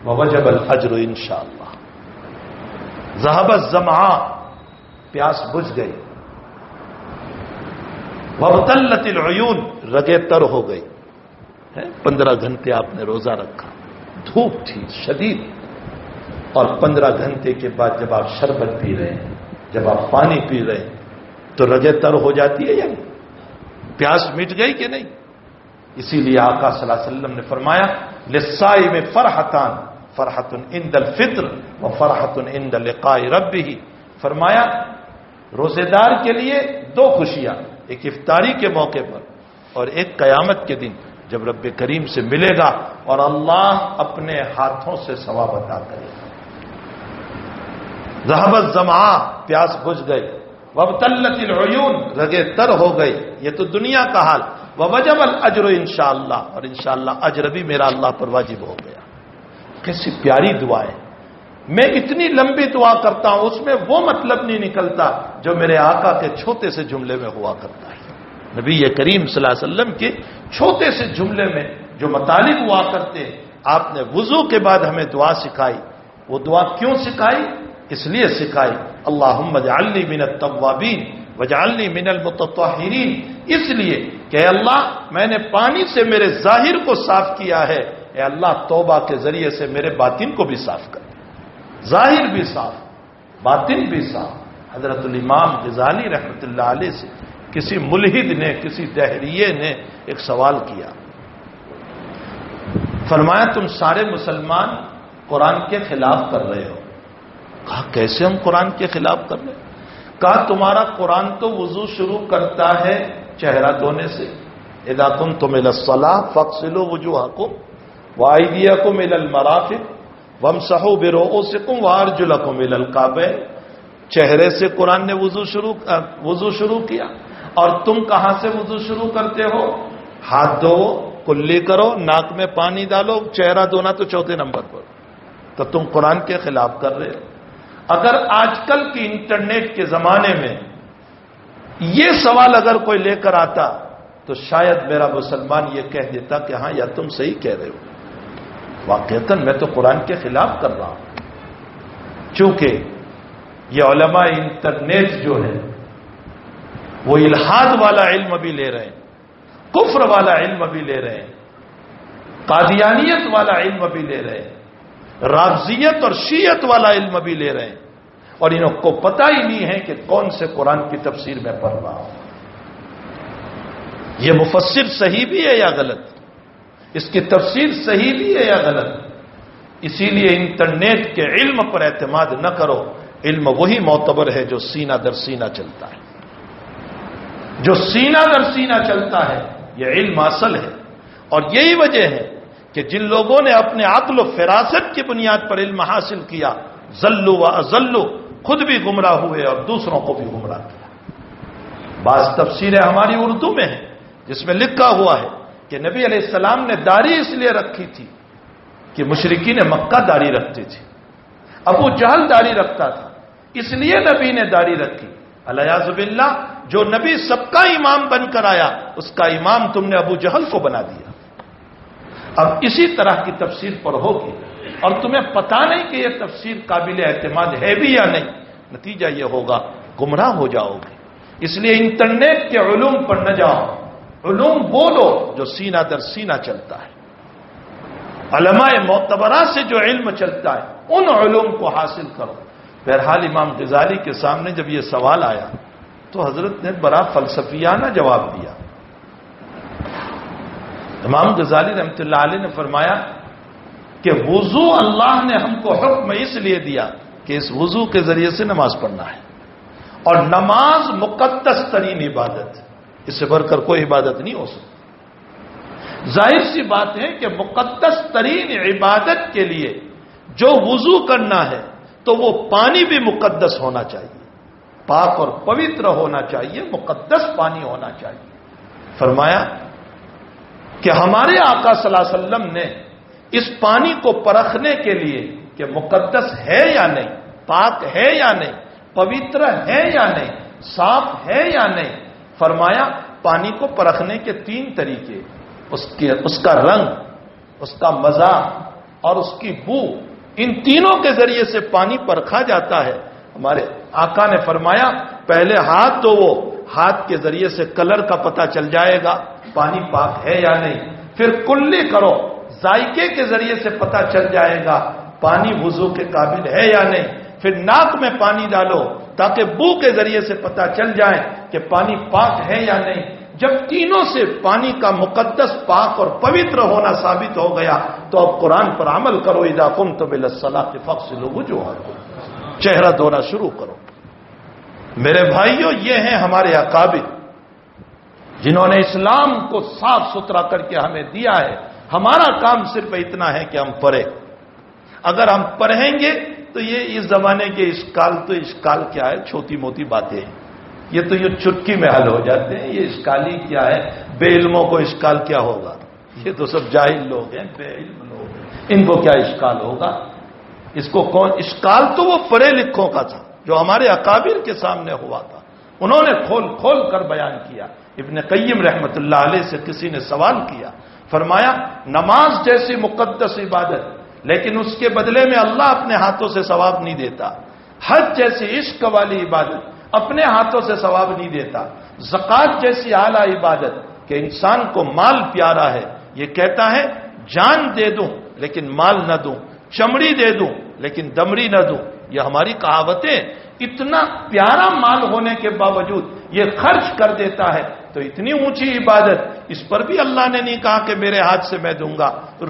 ووجب الاجر انشاءاللہ۔ ذهب الظمآ، پیاس بجھ گئی، وابتلت العیون، رگیں تر ہو گئی، 15 گھنٹے آپ نے روزہ رکھا، دھوپ تھی شدید، اور 15 گھنٹے کے بعد جب آپ شربت پی رہے ہیں، جب آپ پانی پی رہے ہیں، تو رگیں تر ہو جاتی ہے یا نہیں؟ پیاس مٹ گئی کہ نہیں؟ اسی لیے آقا صلی اللہ علیہ وسلم نے فرمایا للصائم فرحتان، فرحت عند الفطر و فرحت عند لقاء ربہ، فرمایا روزے دار کے لیے 2 خوشیاں، ایک افطاری کے موقع پر اور ایک قیامت کے دن جب رب کریم سے ملے گا اور اللہ اپنے ہاتھوں سے ثواب عطا کرے گا۔ ذهب الظمآ، پیاس بجھ گئی، وابتلت العیون، رگیں تر ہو گئی، یہ تو دنیا کا حال، ووجب الاجر انشاءاللہ، اور انشاءاللہ اجر بھی میرا اللہ پر واجب ہو گیا۔ کیسی پیاری دعا ہے، میں اتنی لمبی دعا کرتا ہوں، اس میں وہ مطلب نہیں نکلتا جو میرے آقا کے چھوٹے سے جملے میں ہوا کرتا ہے۔ نبی کریم صلی اللہ علیہ وسلم کے چھوٹے سے جملے میں جو مطالب ہوا کرتے، آپ نے وضو کے بعد ہمیں دعا سکھائی۔ وہ دعا کیوں سکھائی؟ اس لیے سکھائی اللہم اجعلنی من التوابین وجعلنی من المتطہرین، اس لیے کہ اے اللہ میں نے پانی سے میرے ظاہر کو صاف کیا ہے، اے اللہ توبہ کے ذریعے سے میرے باطن کو بھی صاف کر، ظاہر بھی صاف باطن بھی صاف۔ حضرت الامام غزالی رحمۃ اللہ علیہ سے کسی ملحد نے، کسی دہریے نے ایک سوال کیا، فرمایا تم سارے مسلمان قرآن کے خلاف کر رہے ہو۔ کہا کیسے ہم قرآن کے خلاف کر رہے ہیں؟ کہا تمہارا قرآن تو وضو شروع کرتا ہے چہرہ دھونے سے، اذا کنتم الی الصلاۃ فاغسلوا وجوہکم وایدیکم الی المرافق وامسحوا برؤوسکم وارجلکم الی الکعبین، چہرے سے قرآن نے وضو شروع کیا، اور تم کہاں سے وضو شروع کرتے ہو؟ ہاتھ دھو، کلی کرو، ناک میں پانی ڈالو، چہرہ دھونا تو 4 نمبر پر، تو تم قرآن کے خلاف کر رہے ہو۔ اگر آج کل کی انٹرنیٹ کے زمانے میں یہ سوال اگر کوئی لے کر آتا تو شاید میرا مسلمان یہ کہہ دیتا کہ ہاں یا تم صحیح کہہ رہے ہو، واقعتاً میں تو قرآن کے خلاف کر رہا ہوں۔ چونکہ یہ علماء انٹرنیٹ جو ہے وہ الحاد والا علم بھی لے رہے ہیں، کفر والا علم بھی لے رہے ہیں، قادیانیت والا علم بھی لے رہے ہیں، رافضیت اور شیعت والا علم بھی لے رہے ہیں، اور انہوں کو پتہ ہی نہیں ہے کہ کون سے قرآن کی تفسیر میں پڑھ رہا ہوں، یہ مفسر صحیح بھی ہے یا غلط، اس کی تفسیر صحیح بھی ہے یا غلط۔ اسی لیے انٹرنیٹ کے علم پر اعتماد نہ کرو، علم وہی معتبر ہے جو سینہ در سینہ چلتا ہے، جو سینہ در سینہ چلتا ہے یہ علم اصل ہے۔ اور یہی وجہ ہے کہ جن لوگوں نے اپنے عقل و فراست کی بنیاد پر علم حاصل کیا ضلوا و اضلوا، خود بھی گمراہ ہوئے اور دوسروں کو بھی گمراہ کیا۔ بعض تفسیریں ہماری اردو میں ہیں جس میں لکھا ہوا ہے کہ نبی علیہ السلام نے داڑھی اس لیے رکھی تھی کہ مشرکین مکہ داڑھی رکھتے تھے، ابو جہل داڑھی رکھتا تھا، اس لیے نبی نے داڑھی رکھی۔ الیاذ باللہ، جو نبی سب کا امام بن کر آیا، اس کا امام تم نے ابو جہل کو بنا دیا۔ اب اسی طرح کی تفسیر پڑھو گے اور تمہیں پتا نہیں کہ یہ تفسیر قابل اعتماد ہے بھی یا نہیں، نتیجہ یہ ہوگا گمراہ ہو جاؤ گے۔ اس لیے انٹرنیٹ کے علوم پر نہ جاؤ، علوم بولو جو سینہ در سینہ چلتا ہے، علماء معتبرہ سے جو علم چلتا ہے ان علوم کو حاصل کرو۔ بہرحال امام غزالی کے سامنے جب یہ سوال آیا تو حضرت نے بڑا فلسفیانہ جواب دیا۔ امام غزالی رحمۃ اللہ علیہ نے فرمایا کہ وضو اللہ نے ہم کو حکم اس لیے دیا کہ اس وضو کے ذریعے سے نماز پڑھنا ہے، اور نماز مقدس ترین عبادت، اس سے بڑھ کر کوئی عبادت نہیں ہو سکتی۔ ظاہر سی بات ہے کہ مقدس ترین عبادت کے لیے جو وضو کرنا ہے تو وہ پانی بھی مقدس ہونا چاہیے، پاک اور پوتر ہونا چاہیے، مقدس پانی ہونا چاہیے۔ فرمایا کہ ہمارے آقا صلی اللہ علیہ وسلم نے اس پانی کو پرکھنے کے لیے کہ مقدس ہے یا نہیں، پاک ہے یا نہیں، پوتر ہے یا نہیں، صاف ہے یا نہیں، فرمایا پانی کو پرکھنے کے 3 طریقے، اس کا رنگ، اس کا مزہ اور اس کی بو، ان تینوں کے ذریعے سے پانی پرکھا جاتا ہے۔ ہمارے آقا نے فرمایا پہلے ہاتھ دھوو، ہاتھ کے ذریعے سے کلر کا پتہ چل جائے گا پانی پاک ہے یا نہیں، پھر کلی کرو، ذائقے کے ذریعے سے پتہ چل جائے گا پانی وضو کے قابل ہے یا نہیں، پھر ناک میں پانی ڈالو تاکہ بو کے ذریعے سے پتہ چل جائے کہ پانی پاک ہے یا نہیں۔ جب تینوں سے پانی کا مقدس، پاک اور پوتر ہونا ثابت ہو گیا تو اب قرآن پر عمل کرو، اذا قمتم الى الصلاۃ فاغسلوا وجوہکم، چہرہ دھونا شروع کرو۔ میرے بھائیوں، یہ ہیں ہمارے اکابر جنہوں نے اسلام کو صاف ستھرا کر کے ہمیں دیا ہے۔ ہمارا کام صرف اتنا ہے کہ ہم پڑھیں۔ اگر ہم پڑھیں گے تو یہ اس زمانے کے اشکال کیا ہے، چھوٹی موٹی باتیں ہیں، یہ تو یہ چٹکی میں حل ہو جاتے ہیں۔ یہ اشکالی کیا ہے، بے علموں کو اشکال کیا ہوگا، یہ تو سب جاہل لوگ ہیں، بے علم لوگ ہیں، ان کو کیا اشکال ہوگا؟ اس کو کون اشکال؟ تو وہ پڑھے لکھوں کا تھا جو ہمارے اکابر کے سامنے ہوا تھا، انہوں نے کھول کھول کر بیان کیا۔ ابن قیم رحمت اللہ علیہ سے کسی نے سوال کیا، فرمایا نماز جیسی مقدس عبادت لیکن اس کے بدلے میں اللہ اپنے ہاتھوں سے ثواب نہیں دیتا، حج جیسی عشق والی عبادت اپنے ہاتھوں سے ثواب نہیں دیتا، زکات جیسی اعلیٰ عبادت کہ انسان کو مال پیارا ہے، یہ کہتا ہے جان دے دوں لیکن مال نہ دوں، چمڑی دے دوں لیکن دمڑی نہ دوں، یہ ہماری کہاوتیں۔ اتنا پیارا مال ہونے کے باوجود یہ خرچ کر دیتا ہے، تو اتنی اونچی عبادت، اس پر بھی اللہ نے نہیں کہا کہ میرے ہاتھ سے میں دوں گا۔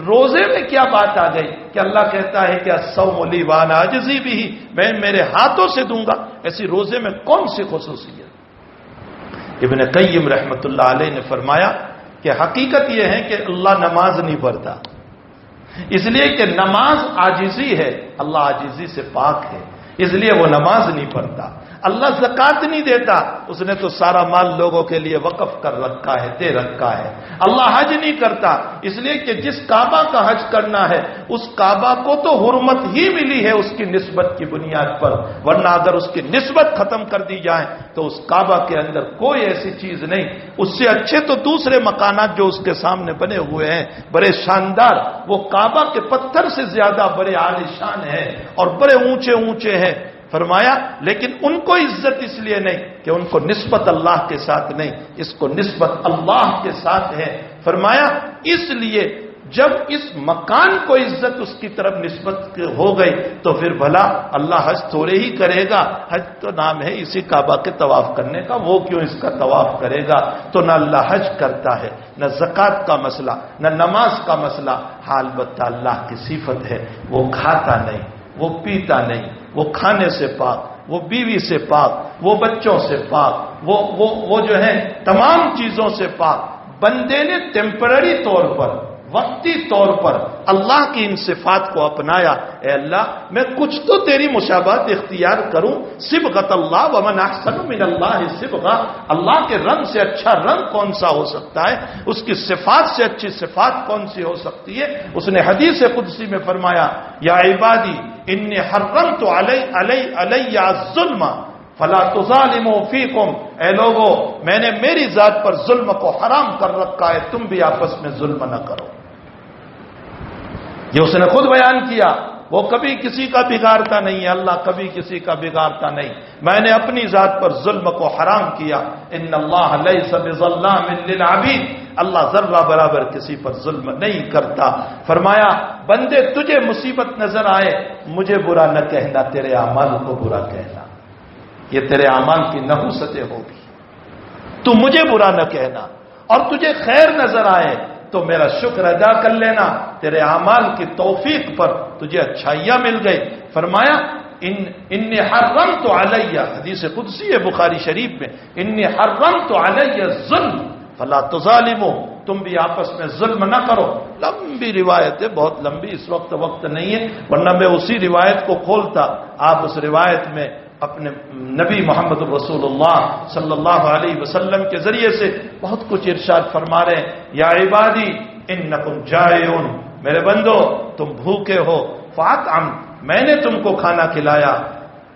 روزے میں کیا بات آ گئی کہ اللہ کہتا ہے کہ الصوم لی وانا اجزی بہ، میں میرے ہاتھوں سے دوں گا، ایسی روزے میں کون سی خصوصیت؟ ابن قیم رحمت اللہ علیہ نے فرمایا کہ حقیقت یہ ہے کہ اللہ نماز نہیں پڑھتا، اس لیے کہ نماز عاجزی ہے، اللہ عاجزی سے پاک ہے، اس لیے وہ نماز نہیں پڑھتا۔ اللہ زکات نہیں دیتا، اس نے تو سارا مال لوگوں کے لیے وقف کر رکھا ہے، دے رکھا ہے۔ اللہ حج نہیں کرتا، اس لیے کہ جس کعبہ کا حج کرنا ہے اس کعبہ کو تو حرمت ہی ملی ہے اس کی نسبت کی بنیاد پر، ورنہ اگر اس کی نسبت ختم کر دی جائے تو اس کعبہ کے اندر کوئی ایسی چیز نہیں، اس سے اچھے تو دوسرے مکانات جو اس کے سامنے بنے ہوئے ہیں بڑے شاندار، وہ کعبہ کے پتھر سے زیادہ بڑے عالی شان ہیں اور بڑے اونچے اونچے ہیں۔ فرمایا لیکن ان کو عزت اس لیے نہیں کہ ان کو نسبت اللہ کے ساتھ نہیں، اس کو نسبت اللہ کے ساتھ ہے۔ فرمایا اس لیے جب اس مکان کو عزت اس کی طرف نسبت ہو گئی تو پھر بھلا اللہ حج تھوڑے ہی کرے گا، حج تو نام ہے اسی کعبہ کے طواف کرنے کا، وہ کیوں اس کا طواف کرے گا؟ تو نہ اللہ حج کرتا ہے، نہ زکات کا مسئلہ، نہ نماز کا مسئلہ، حال البتہ اللہ کی صفت ہے وہ کھاتا نہیں، وہ پیتا نہیں، وہ کھانے سے پاک، وہ بیوی سے پاک، وہ بچوں سے پاک، وہ جو ہے تمام چیزوں سے پاک۔ بندے نے ٹیمپرری طور پر وقتی طور پر اللہ کی ان صفات کو اپنایا، اے اللہ میں کچھ تو تیری مشابہت اختیار کروں، صبغۃ اللہ ومن احسن من اللہ صبغہ، اللہ کے رنگ سے اچھا رنگ کون سا ہو سکتا ہے، اس کی صفات سے اچھی صفات کون سی ہو سکتی ہے۔ اس نے حدیث قدسی میں فرمایا یا عبادی انی حرمت علی الظلم فلا تظالموا فیکم، اے لوگو میں نے میری ذات پر ظلم کو حرام کر رکھا ہے، تم بھی آپس میں ظلم نہ کرو۔ یہ اس نے خود بیان کیا، وہ کبھی کسی کا بگاڑتا نہیں ہے، اللہ کبھی کسی کا بگاڑتا نہیں، میں نے اپنی ذات پر ظلم کو حرام کیا۔ ان اللہ لیس بظلام للعبید، اللہ ذرہ برابر کسی پر ظلم نہیں کرتا۔ فرمایا بندے تجھے مصیبت نظر آئے مجھے برا نہ کہنا، تیرے اعمال کو برا کہنا، یہ تیرے اعمال کی نحوستیں ہوگی، تو مجھے برا نہ کہنا، اور تجھے خیر نظر آئے تو میرا شکر ادا کر لینا، تیرے اعمال کی توفیق پر تجھے اچھائیاں مل گئی۔ فرمایا انی حرمت علی، حدیث قدسی ہے بخاری شریف میں، انی حرمت علی الظلم فلا تظالموا، تم بھی آپس میں ظلم نہ کرو۔ لمبی روایت ہے، بہت لمبی، اس وقت نہیں ہے، ورنہ میں اسی روایت کو کھولتا۔ آپ اس روایت میں اپنے نبی محمد رسول اللہ صلی اللہ علیہ وسلم کے ذریعے سے بہت کچھ ارشاد فرما رہے ہیں۔ یا عبادی انکم جائعون، میرے بندو تم بھوکے ہو، فاطعم، میں نے تم کو کھانا کھلایا،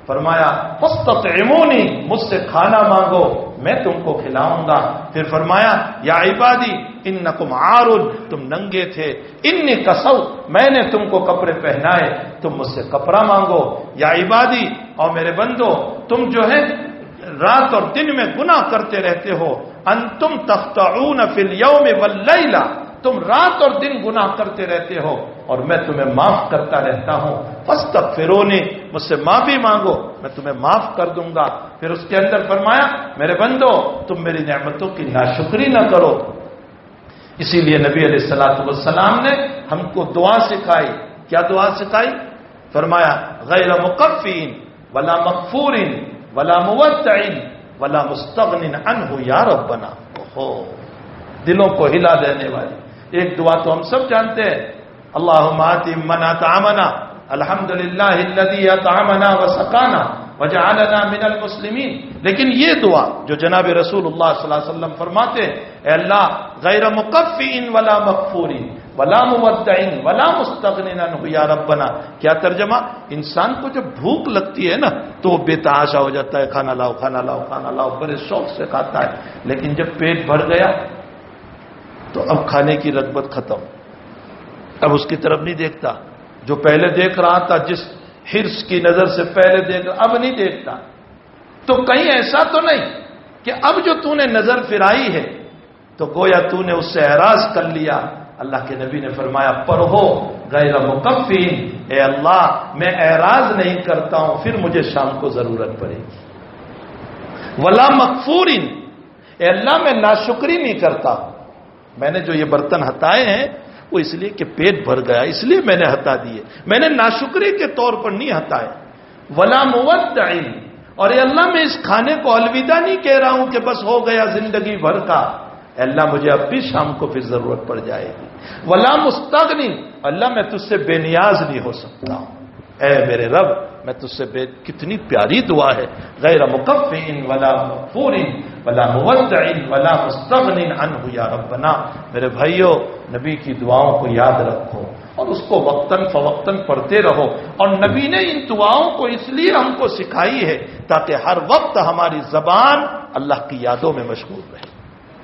فرمایا فاستطعمونی، مجھ سے کھانا مانگو میں تم کو کھلاؤں گا۔ پھر فرمایا یا عبادی انکم عارون، تم ننگے تھے، انی کسوت، میں نے تم کو کپڑے پہنائے، تم مجھ سے کپڑا مانگو۔ یا عبادی، اور میرے بندو تم جو ہے رات اور دن میں گناہ کرتے رہتے ہو، انتم تخطئون فی الیوم واللیلہ، تم رات اور دن گناہ کرتے رہتے ہو اور میں تمہیں معاف کرتا رہتا ہوں، فاستغفرونی، مجھ سے معافی مانگو میں تمہیں معاف کر دوں گا۔ پھر اس کے اندر فرمایا میرے بندو تم میری نعمتوں کی ناشکری نہ کرو۔ اسی لیے نبی علیہ الصلوۃ والسلام نے ہم کو دعا سکھائی۔ کیا دعا سکھائی؟ فرمایا غیر مکفین ولا مغفور ولا مودع ولا مستغن عنہ یا ربنا۔ دلوں کو ہلا دینے والی ایک دعا تو ہم سب جانتے ہیں، اللہم آت من اطعمنا، الحمدللہ الذی اطعمنا وسقانا وجعلنا من المسلمین۔ لیکن یہ دعا جو جناب رسول اللہ صلی اللہ علیہ وسلم فرماتے ہیں، اے اللہ غیر مکفین ولا مغفور ولا مودع ولا مستغن عنہ یا ربنا۔ کیا ترجمہ؟ انسان کو جب بھوک لگتی ہے نا تو وہ بے تحاشا ہو جاتا ہے، کھانا لاؤ کھانا لاؤ کھانا لاؤ، بڑے شوق سے کھاتا ہے، لیکن جب پیٹ بھر گیا تو اب کھانے کی رغبت ختم، اب اس کی طرف نہیں دیکھتا، جو پہلے دیکھ رہا تھا، جس حرص کی نظر سے پہلے دیکھ رہا اب نہیں دیکھتا۔ تو کہیں ایسا تو نہیں کہ اب جو تو نے نظر پھرائی ہے تو گویا تو نے اس سے اعراض کر لیا۔ اللہ کے نبی نے فرمایا پرہو غیر مکفین، اے اللہ میں اعراض نہیں کرتا ہوں، پھر مجھے شام کو ضرورت پڑے گی۔ ولا مغفورین، اے اللہ میں ناشکری نہیں کرتا ہوں، میں نے جو یہ برتن ہٹائے ہیں وہ اس لیے کہ پیٹ بھر گیا اس لیے میں نے ہٹا دیے، میں نے ناشکری کے طور پر نہیں ہٹائے۔ ولا مودع، اور اے اللہ میں اس کھانے کو الوداع نہیں کہہ رہا ہوں کہ بس ہو گیا زندگی بھر کا، اے اللہ مجھے اب بھی شام کو پھر ضرورت پڑ جائے گی۔ ولا مستغن، اللہ میں تجھ سے بے نیاز نہیں ہو سکتا ہوں، اے میرے رب میں تجھ سے کتنی پیاری دعا ہے، غیر مکفین ولا مغفور ولا مودع ولا مستغن عنہ یا ربنا۔ میرے بھائیو نبی کی دعاؤں کو یاد رکھو اور اس کو وقتاً فوقتاً پڑھتے رہو، اور نبی نے ان دعاؤں کو اس لیے ہم کو سکھائی ہے تاکہ ہر وقت ہماری زبان اللہ کی یادوں میں مشغول رہے۔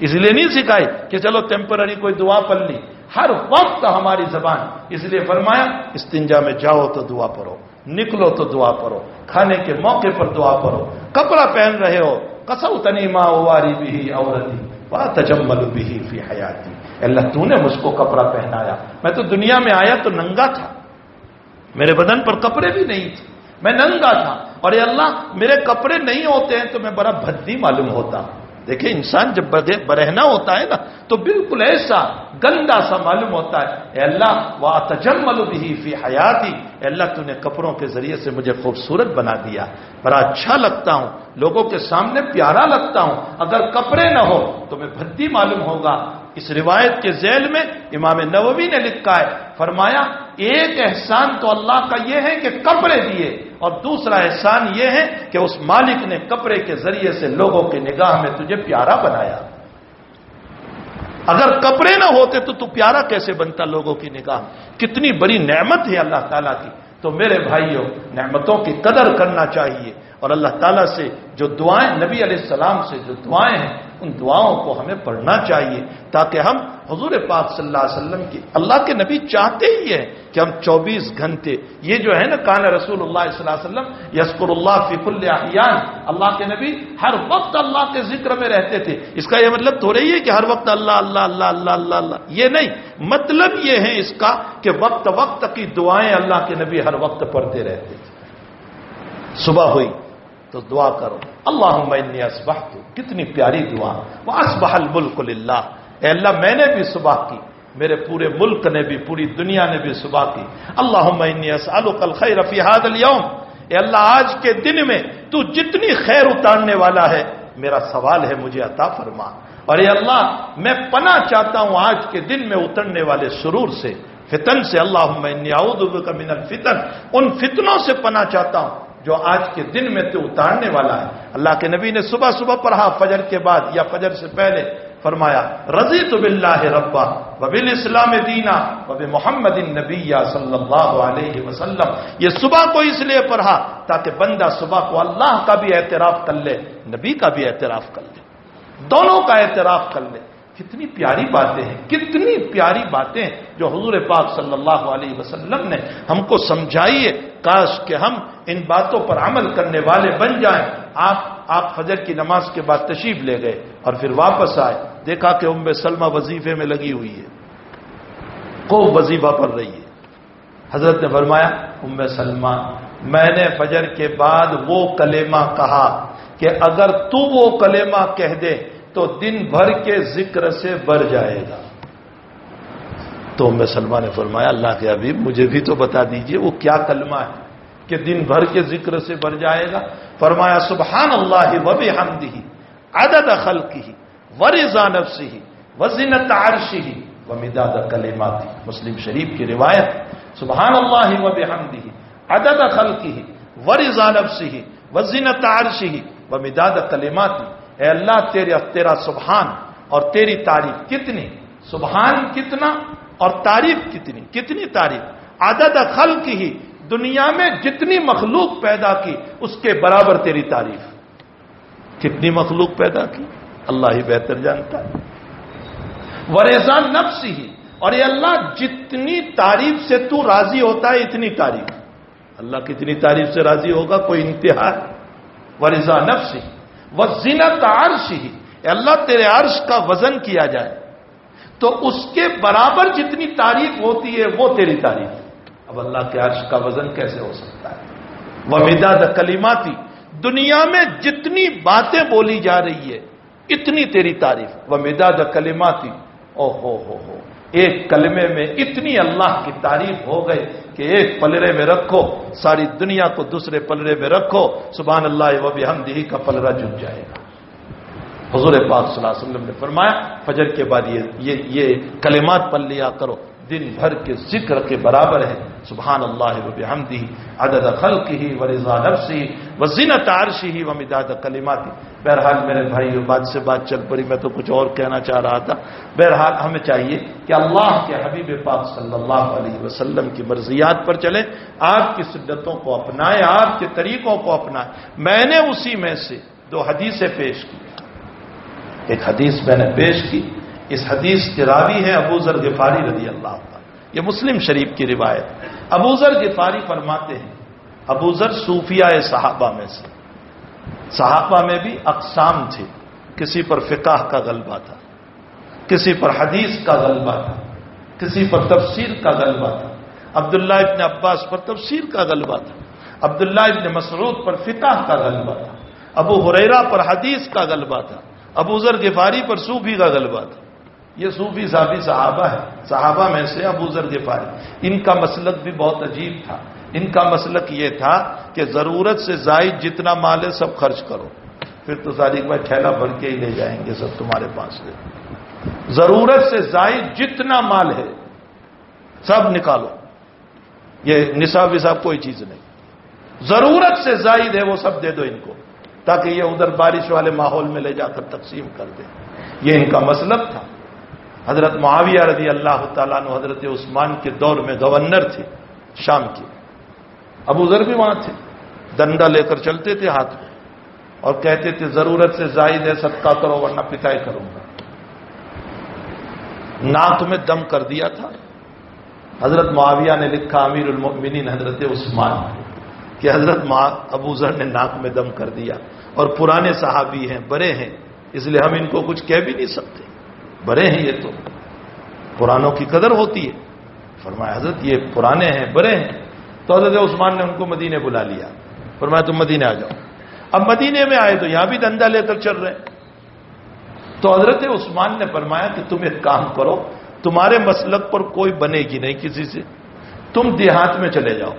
اس لیے نہیں سکھائی کہ چلو ٹیمپرری کوئی دعا پڑھ لی، ہر وقت ہماری زبان، اس لیے فرمایا استنجا میں جاؤ تو دعا پڑھو، نکلو تو دعا پڑھو، کھانے کے موقع پر دعا پڑھو، کپڑا پہن رہے ہو قسوتنی ما اواری بہ عورتی واتجمل بہ فی حیاتی، اللہ تو نے مجھ کو کپڑا پہنایا، میں تو دنیا میں آیا تو ننگا تھا، میرے بدن پر کپڑے بھی نہیں تھے، میں ننگا تھا، اور اے اللہ میرے کپڑے نہیں ہوتے ہیں تو میں بڑا بھدی معلوم ہوتا، دیکھیں انسان جب برہنا ہوتا ہے نا تو بالکل ایسا گندا سا معلوم ہوتا ہے. اے اللہ وَأَتَجَمَّلُ بِهِ فِي حَيَاتِي، اے اللہ تو نے کپڑوں کے ذریعے سے مجھے خوبصورت بنا دیا، بڑا اچھا لگتا ہوں، لوگوں کے سامنے پیارا لگتا ہوں. اگر کپڑے نہ ہو تو میں بھدی معلوم ہوگا. اس روایت کے ذیل میں امام نووی نے لکھا ہے، فرمایا ایک احسان تو اللہ کا یہ ہے کہ کپڑے دیے، اور دوسرا احسان یہ ہے کہ اس مالک نے کپڑے کے ذریعے سے لوگوں کی نگاہ میں تجھے پیارا بنایا. اگر کپڑے نہ ہوتے تو پیارا کیسے بنتا لوگوں کی نگاہ میں؟ کتنی بڑی نعمت ہے اللہ تعالیٰ کی. تو میرے بھائیوں، نعمتوں کی قدر کرنا چاہیے، اور اللہ تعالیٰ سے جو دعائیں، نبی علیہ السلام سے جو دعائیں ہیں، ان دعاؤں کو ہمیں پڑھنا چاہیے تاکہ ہم حضور پاک صلی اللہ علیہ وسلم کی، اللہ کے نبی چاہتے ہی ہیں کہ ہم 24 گھنٹے، یہ جو ہے نا کان رسول اللہ صلی اللہ علیہ وسلم یذکر اللہ فی کل احیان، اللہ کے نبی ہر وقت اللہ کے ذکر میں رہتے تھے. اس کا یہ مطلب تھوڑا ہی ہے کہ ہر وقت اللہ اللہ اللہ اللہ اللہ اللہ، یہ نہیں. مطلب یہ ہے اس کا کہ وقت وقت کی دعائیں اللہ کے نبی ہر وقت پڑھتے رہتے تھے. صبح ہوئی تو دعا کرو اللہم انی اصبحت، کتنی پیاری دعا. واصبح الملک للہ، اے اللہ میں نے بھی صبح کی، میرے پورے ملک نے بھی، پوری دنیا نے بھی صبح کی. اللہم انی اسألک الخیر فی ھذا اليوم، اے اللہ آج کے دن میں تو جتنی خیر اتارنے والا ہے، میرا سوال ہے مجھے عطا فرما. اور اے اللہ میں پناہ چاہتا ہوں آج کے دن میں اترنے والے شرور سے، فتن سے. اللہم انی اعوذ بک من الفتن، ان فتنوں سے پناہ چاہتا ہوں جو آج کے دن میں تو اتارنے والا ہے. اللہ کے نبی نے صبح صبح پڑھا، فجر کے بعد یا فجر سے پہلے، فرمایا رضیت باللہ ربا وبالاسلام دینا وبمحمد النبی صلی اللہ علیہ وسلم. یہ صبح کو اس لیے پڑھا تاکہ بندہ صبح کو اللہ کا بھی اعتراف کر لے، نبی کا بھی اعتراف کر لے، دونوں کا اعتراف کر لے. کتنی پیاری باتیں ہیں، کتنی پیاری باتیں جو حضور پاک صلی اللہ علیہ وسلم نے ہم کو سمجھائی ہے. کاش کہ ہم ان باتوں پر عمل کرنے والے بن جائیں. آپ فجر کی نماز کے بعد تشریف لے گئے اور پھر واپس آئے، دیکھا کہ ام سلمہ وظیفے میں لگی ہوئی ہے، خوب وظیفہ پڑھ رہی ہے. حضرت نے فرمایا ام سلمہ میں نے فجر کے بعد وہ کلمہ کہا کہ اگر تو وہ کلمہ کہہ دے تو دن بھر کے ذکر سے بڑھ جائے گا. تو ام سلمہ نے فرمایا اللہ کے حبیب مجھے بھی تو بتا دیجئے وہ کیا کلمہ ہے کہ دن بھر کے ذکر سے بڑھ جائے گا. فرمایا سبحان اللہ وبحمدہ عدد خلقہ ورضا نفسہ وزنۃ عرشہ ومداد کلماتہ. مسلم شریف کی روایت، سبحان اللہ وبحمدہ عدد خلقہ ورضا نفسہ وزنۃ عرشہ ومداد کلماتہ. اے اللہ تیرا سبحان اور تیری تعریف کتنی، سبحان کتنا اور تعریف کتنی، کتنی تعریف. عدد خلقہ، دنیا میں جتنی مخلوق پیدا کی اس کے برابر تیری تعریف. کتنی مخلوق پیدا کی اللہ ہی بہتر جانتا ہے. ورضا نفسہ، اور یہ اللہ جتنی تعریف سے تو راضی ہوتا ہے اتنی تعریف. اللہ کتنی تعریف سے راضی ہوگا کوئی انتہا ہے. ورضا نفسہ وزنۃ عرشہ، اے اللہ تیرے عرش کا وزن کیا جائے تو اس کے برابر جتنی تعریف ہوتی ہے وہ تیری تعریف. اب اللہ کے عرش کا وزن کیسے ہو سکتا ہے. ومداد کلماتی، دنیا میں جتنی باتیں بولی جا رہی ہے اتنی تیری تعریف. ومداد کلماتی، او ہو ایک کلمے میں اتنی اللہ کی تعریف ہو گئی کہ ایک پلڑے میں رکھو ساری دنیا کو، دوسرے پلڑے میں رکھو سبحان اللہ وبحمدہ کا پلڑا جھک جائے گا. حضور پاک صلی اللہ علیہ وسلم نے فرمایا فجر کے بعد یہ کلمات پڑھ لیا کرو، دن بھر کے ذکر کے برابر ہے. سبحان اللہ وبحمدہ عدد خلقہ ورضا نفسہ وزنۃ عرشہ ومداد کلماتہ. بہرحال میرے بھائیو بات سے بات چل پڑی، میں تو کچھ اور کہنا چاہ رہا تھا. بہرحال ہمیں چاہیے کہ اللہ کے حبیب پاک صلی اللہ علیہ وسلم کی مرضیات پر چلیں، آپ کی سنتوں کو اپنائیں، آپ کے طریقوں کو اپنائیں. میں نے اسی میں سے 2 حدیثیں پیش کی. ایک حدیث میں نے پیش کی، اس حدیث کے راوی ہے ابو ذر غفاری رضی اللہ عنہ. یہ مسلم شریف کی روایت. ابو ذر غفاری فرماتے ہیں، ابو ذر صوفیاء صحابہ میں سے. صحابہ میں بھی اقسام تھے، کسی پر فقہ کا غلبہ تھا، کسی پر حدیث کا غلبہ تھا، کسی پر تفسیر کا غلبہ تھا. عبداللہ ابن عباس پر تفسیر کا غلبہ تھا، عبداللہ ابن مسعود پر فقہ کا غلبہ تھا، ابو ہریرہ پر حدیث کا غلبہ تھا، ابو ذر غفاری پر صوفی کا غلبہ تھا. یہ صوفی صحابی صحابہ ہے، صحابہ میں سے ابو ذر غفاری. ان کا مسلک بھی بہت عجیب تھا. ان کا مسلک یہ تھا کہ ضرورت سے زائد جتنا مال ہے سب خرچ کرو، پھر تو صادق بھائی ٹھیلا بھر کے ہی لے جائیں گے سب تمہارے پاس سے. ضرورت سے زائد جتنا مال ہے سب نکالو، یہ نصاب وصاب کوئی چیز نہیں، ضرورت سے زائد ہے وہ سب دے دو ان کو، تاکہ یہ ادھر بارش والے ماحول میں لے جا کر تقسیم کر دیں. یہ ان کا مسلک تھا. حضرت معاویہ رضی اللہ تعالیٰ عنہ حضرت عثمان کے دور میں گورنر تھے شام کے. ابو ذر بھی وہاں تھے، ڈنڈا لے کر چلتے تھے ہاتھ میں اور کہتے تھے ضرورت سے زائد ہے صدقہ کرو ورنہ پٹائی کروں گا. ناک میں دم کر دیا تھا. حضرت معاویہ نے لکھا امیر المؤمنین حضرت عثمان کہ حضرت ابو ذر نے ناک میں دم کر دیا، اور پرانے صحابی ہیں، بڑے ہیں، اس لیے ہم ان کو کچھ کہہ بھی نہیں سکتے، بڑے ہیں، یہ تو پرانوں کی قدر ہوتی ہے. فرمایا حضرت یہ پرانے ہیں، بڑے ہیں. تو حضرت عثمان نے ان کو مدینے بلا لیا. فرمایا تم مدینے آ جاؤ. اب مدینے میں آئے تو یہاں بھی دندا لے کر چل رہے ہیں. تو حضرت عثمان نے فرمایا کہ تم ایک کام کرو، تمہارے مسلک پر کوئی بنے گی نہیں کسی سے، تم دیہات میں چلے جاؤ،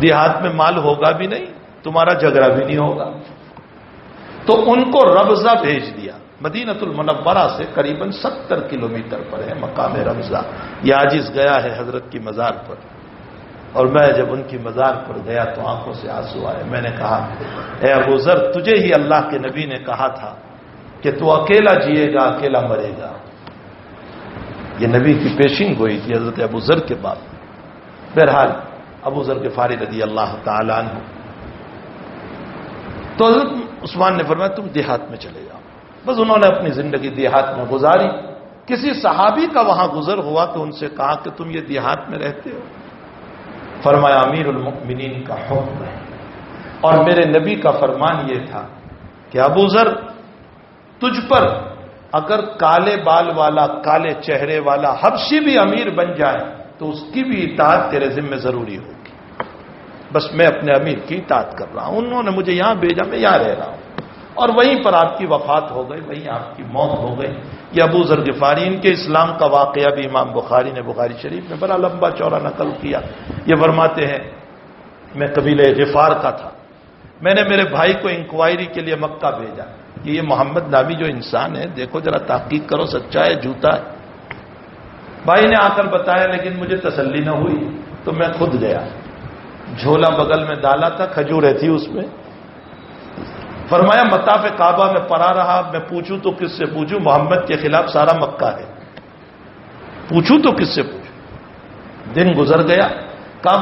دیہات میں مال ہوگا بھی نہیں، تمہارا جھگڑا بھی نہیں ہوگا. تو ان کو ربضہ بھیج دیا. مدینۃ المنورہ سے قریباً 70 کلومیٹر پر ہے مقام ربضہ. یہ عاجز گیا ہے حضرت کی مزار پر، اور میں جب ان کی مزار پر گیا تو آنکھوں سے آنسو آئے. میں نے کہا اے ابو ذر، تجھے ہی اللہ کے نبی نے کہا تھا کہ تو اکیلا جیے گا اکیلا مرے گا. یہ نبی کی پیشین گوئی تھی حضرت ابو ذر کے بعد. بہرحال ابو ذر غفاری رضی اللہ تعالیٰ عنہ. تو حضرت عثمان نے فرمایا تم دیہات میں چلے جاؤ. بس انہوں نے اپنی زندگی دیہات میں گزاری. کسی صحابی کا وہاں گزر ہوا تو ان سے کہا کہ تم یہ دیہات میں رہتے ہو؟ فرمایا امیر المؤمنین کا حکم ہے، اور میرے نبی کا فرمان یہ تھا کہ ابو ذر تجھ پر اگر کالے بال والا کالے چہرے والا حبشی بھی امیر بن جائے تو اس کی بھی اطاعت تیرے ذمہ ضروری ہوگی. بس میں اپنے امیر کی اطاعت کر رہا ہوں، انہوں نے مجھے یہاں بھیجا، میں یہاں رہ رہا ہوں. اور وہیں پر آپ کی وفات ہو گئی، وہیں آپ کی موت ہو گئی. یہ ابو ذر غفاری، ان کے اسلام کا واقعہ بھی امام بخاری نے بخاری شریف میں بڑا لمبا چوڑا نقل کیا. یہ فرماتے ہیں میں قبیلہ غفار کا تھا، میں نے میرے بھائی کو انکوائری کے لیے مکہ بھیجا کہ یہ محمد نامی جو انسان ہے دیکھو ذرا تحقیق کرو سچا ہے جھوٹا ہے. بھائی نے آ کر بتایا لیکن مجھے تسلی نہ ہوئی تو میں خود گیا. جھولا بغل میں ڈالا تھا، کھجوریں تھی اس میں. فرمایا مطاف کعبہ میں پڑا رہا، میں پوچھوں تو کس سے پوچھوں، محمد کے خلاف سارا مکہ ہے، پوچھوں تو کس سے پوچھوں. دن گزر گیا. کب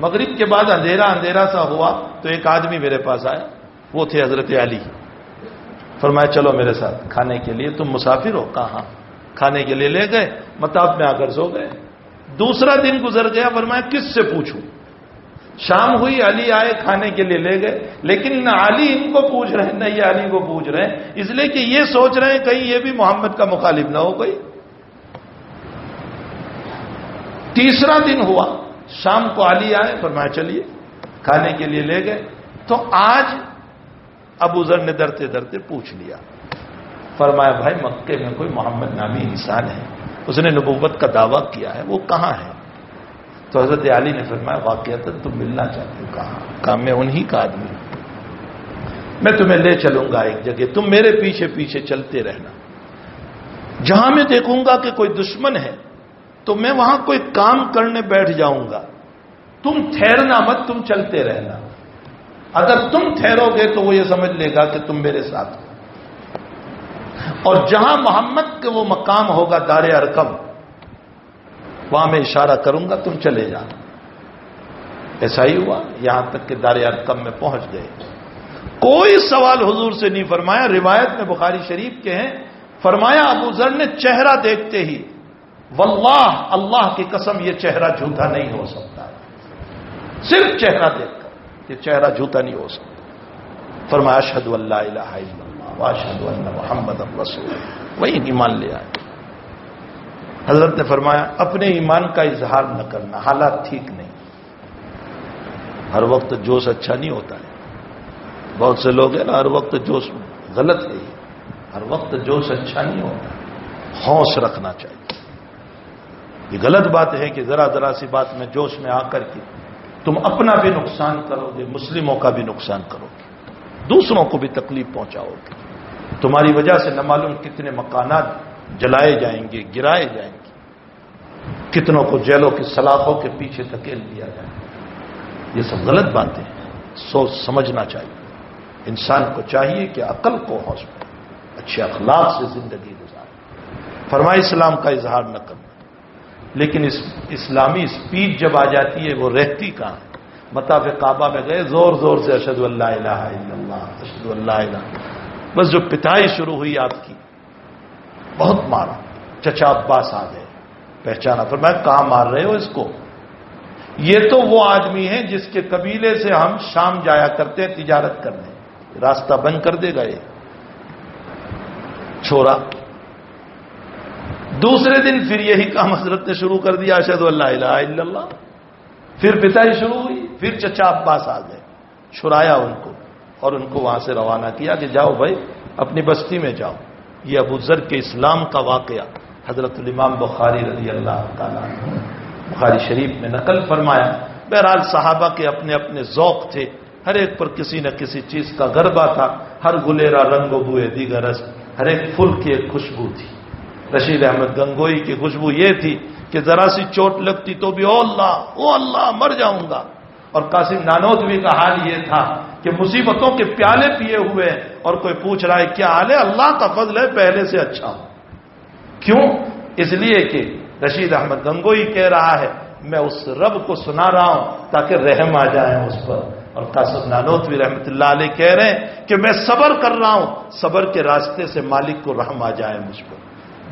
مغرب کے بعد اندھیرا سا ہوا تو ایک آدمی میرے پاس آیا، وہ تھے حضرت علی. فرمایا چلو میرے ساتھ کھانے کے لیے. تم مسافر ہو؟ کہا کھانے کے لیے لے گئے. مطاف میں آ کر سو گئے. دوسرا دن گزر گیا. فرمایا کس سے پوچھوں. شام ہوئی، علی آئے، کھانے کے لیے لے گئے. لیکن نہ علی ان کو پوچھ رہے ہیں نہ یہ علی کو پوچھ رہے ہیں، اس لیے کہ یہ سوچ رہے ہیں کہیں یہ بھی محمد کا مخالف نہ ہو کوئی. تیسرا دن ہوا، شام کو علی آئے. فرمایا چلیے کھانے کے لیے لے گئے. تو آج ابو ذر نے ڈرتے ڈرتے پوچھ لیا. فرمایا بھائی مکے میں کوئی محمد نامی انسان ہے، اس نے نبوت کا دعویٰ کیا ہے، وہ کہاں ہے؟ تو حضرت علی نے فرمایا واقعتاً تم ملنا چاہتے ہو؟ کہا میں انہی کا آدمی ہوں، میں تمہیں لے چلوں گا ایک جگہ، تم میرے پیچھے پیچھے چلتے رہنا. جہاں میں دیکھوں گا کہ کوئی دشمن ہے تو میں وہاں کوئی کام کرنے بیٹھ جاؤں گا. تم ٹھہرنا مت، تم چلتے رہنا. اگر تم ٹھہرو گے تو وہ یہ سمجھ لے گا کہ تم میرے ساتھ ہو. اور جہاں محمد کے وہ مقام ہوگا دار ارقم، وہاں میں اشارہ کروں گا، تم چلے جانا. ایسا ہی ہوا، یہاں تک کہ دار ارقم میں پہنچ گئے. کوئی سوال حضور سے نہیں فرمایا. روایت میں بخاری شریف کے ہیں، فرمایا ابو ذر نے چہرہ دیکھتے ہی واللہ اللہ کی قسم یہ چہرہ جھوٹا نہیں ہو سکتا ہے. صرف چہرہ دیکھ کر یہ چہرہ جھوٹا نہیں ہو سکتا. فرمایا اشہد ان لا الہ الا اللہ واشہد ان محمد رسول اللہ. وہی ایمان لے آئے. حضرت نے فرمایا اپنے ایمان کا اظہار نہ کرنا، حالات ٹھیک نہیں. ہر وقت جوش اچھا نہیں ہوتا ہے. بہت سے لوگ ہیں نا ہر وقت جوش غلط ہے یہ. ہر وقت جوش اچھا نہیں ہوتا، ہوش رکھنا چاہیے. یہ غلط بات ہے کہ ذرا ذرا سی بات میں جوش میں آ کر کے تم اپنا بھی نقصان کرو گے، مسلموں کا بھی نقصان کرو گے، دوسروں کو بھی تکلیف پہنچاؤ گے. تمہاری وجہ سے نہ معلوم کتنے مکانات جلائے جائیں گے، گرائے جائیں گے، کتنوں کو جیلوں کی سلاخوں کے پیچھے دھکیل دیا جائے. یہ سب غلط باتیں ہیں، سوچ سمجھنا چاہیے. انسان کو چاہیے کہ عقل کو ہوش میں اچھے اخلاق سے زندگی گزارے. فرمائے اسلام کا اظہار نہ کرنا، لیکن اسلامی اسپیچ جب آ جاتی ہے وہ رہتی کہاں ہے؟ مطاف کعبہ میں گئے، زور زور سے اشہد ان لا الہ الا اللہ، اشہد ان لا الہ. بس جو پٹائی شروع ہوئی آپ کی، بہت مارا. چچا عباس آ گئے، پہچانا. فرمایا کہاں مار رہے ہو اس کو؟ یہ تو وہ آدمی ہے جس کے قبیلے سے ہم شام جایا کرتے ہیں تجارت کرنے، راستہ بند کر دے گا یہ. چھوڑا. دوسرے دن پھر یہی کام حضرت نے شروع کر دیا، اشہد ان لا الہ الا اللہ. پھر پٹائی شروع ہوئی، پھر چچا عباس آ گئے، چھڑایا ان کو اور ان کو وہاں سے روانہ کیا کہ جاؤ بھائی اپنی بستی میں جاؤ. یہ ابو ذر کے اسلام کا واقعہ حضرت الامام بخاری رضی اللہ تعالیٰ عنہ بخاری شریف میں نقل فرمایا. بہرحال صحابہ کے اپنے اپنے ذوق تھے، ہر ایک پر کسی نہ کسی چیز کا غربہ تھا. ہر گلیرا رنگ و بوئے دیگر رس، ہر ایک پھول کی ایک خوشبو تھی. رشید احمد گنگوئی کی خوشبو یہ تھی کہ ذرا سی چوٹ لگتی تو بھی او اللہ مر جاؤں گا. اور قاسم نانوتوی کا حال یہ تھا کہ مصیبتوں کے پیالے پیے ہوئے اور کوئی پوچھ رہا ہے کیا حال ہے؟ اللہ کا فضل ہے پہلے سے اچھا ہوں. کیوں؟ اس لیے کہ رشید احمد گنگوئی کہہ رہا ہے میں اس رب کو سنا رہا ہوں تاکہ رحم آ جائے اس پر. اور قاسم نانوتوی رحمۃ اللہ علیہ کہہ رہے ہیں کہ میں صبر کر رہا ہوں، صبر کے راستے سے مالک کو رحم آ جائے مجھ پر.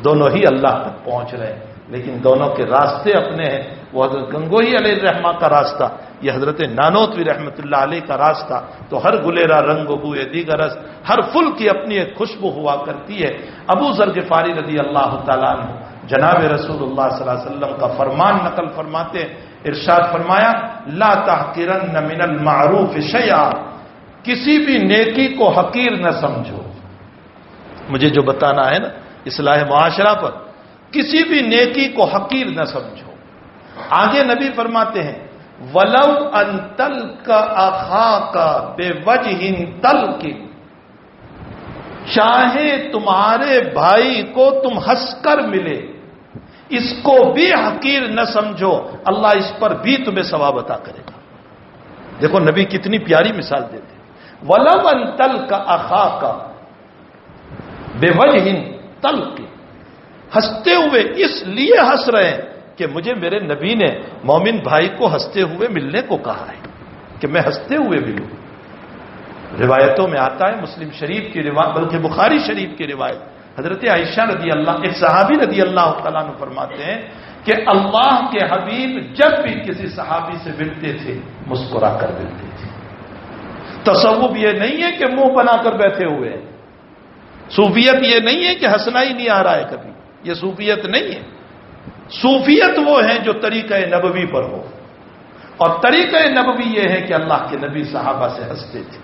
دونوں ہی اللہ تک پہنچ رہے ہیں، لیکن دونوں کے راستے اپنے ہیں. وہ حضرت گنگوئی علیہ الرحمہ کا راستہ، یہ حضرت نانوتوی رحمۃ اللہ علیہ کا راستہ. تو ہر گلیرا رنگ و بوئے دیگر رس، ہر پھل کی اپنی ایک خوشبو ہوا کرتی ہے. ابو ذر غفاری رضی اللہ تعالیٰ عنہ جناب رسول اللہ صلی اللہ علیہ وسلم کا فرمان نقل فرماتے ہیں. ارشاد فرمایا لا تحقرن من المعروف شیئا، کسی بھی نیکی کو حقیر نہ سمجھو. مجھے جو بتانا ہے نا اصلاح معاشرہ پر، کسی بھی نیکی کو حقیر نہ سمجھو. آگے نبی فرماتے ہیں وَلَوْ أَن تَلْقَ أَخَاكَ بِوَجْهٍ طَلْقٍ، چاہے تمہارے بھائی کو تم ہنس کر ملے، اس کو بھی حقیر نہ سمجھو، اللہ اس پر بھی تمہیں ثواب عطا کرے گا. دیکھو نبی کتنی پیاری مثال دیتے. وَلَوْ أَن تَلْقَ أَخَاكَ بِوَجْهٍ طَلْقٍ، ہنستے ہوئے اس لیے ہنس رہے ہیں کہ مجھے میرے نبی نے مومن بھائی کو ہنستے ہوئے ملنے کو کہا ہے کہ میں ہنستے ہوئے ملوں. روایتوں میں آتا ہے، مسلم شریف کی روایت بلکہ بخاری شریف کی روایت، حضرت عائشہ رضی اللہ ایک صحابی رضی اللہ تعالیٰ عنہ فرماتے ہیں کہ اللہ کے حبیب جب بھی کسی صحابی سے ملتے تھے مسکرا کر ملتے تھے. تصوف یہ نہیں ہے کہ منہ بنا کر بیٹھے ہوئے ہیں، صوفیت یہ نہیں ہے کہ ہنسنا ہی نہیں آ رہا ہے کبھی، یہ صوفیت نہیں ہے. صوفیت وہ ہے جو طریقہ نبوی پر ہو، اور طریقہ نبوی یہ ہے کہ اللہ کے نبی صحابہ سے ہنستے تھے.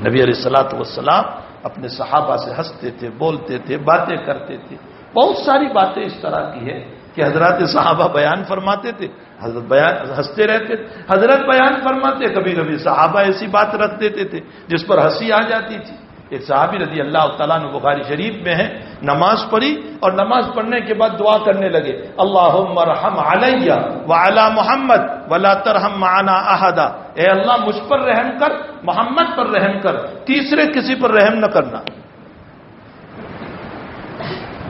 نبی علیہ الصلوۃ والسلام اپنے صحابہ سے ہنستے تھے، بولتے تھے، باتیں کرتے تھے. بہت ساری باتیں اس طرح کی ہے کہ حضرات صحابہ بیان فرماتے تھے، حضرت بیان ہنستے رہتے تھے. حضرت بیان فرماتے، کبھی کبھی صحابہ ایسی بات رکھ دیتے تھے جس پر ہنسی آ جاتی تھی. ایک صحابی رضی اللہ تعالیٰ عنہ بخاری شریف میں ہے، نماز پڑھی اور نماز پڑھنے کے بعد دعا کرنے لگے اللہم ارحم علی وعلی محمد ولا ترحم معنا احدا، اے اللہ مجھ پر رحم کر، محمد پر رحم کر، تیسرے کسی پر رحم نہ کرنا.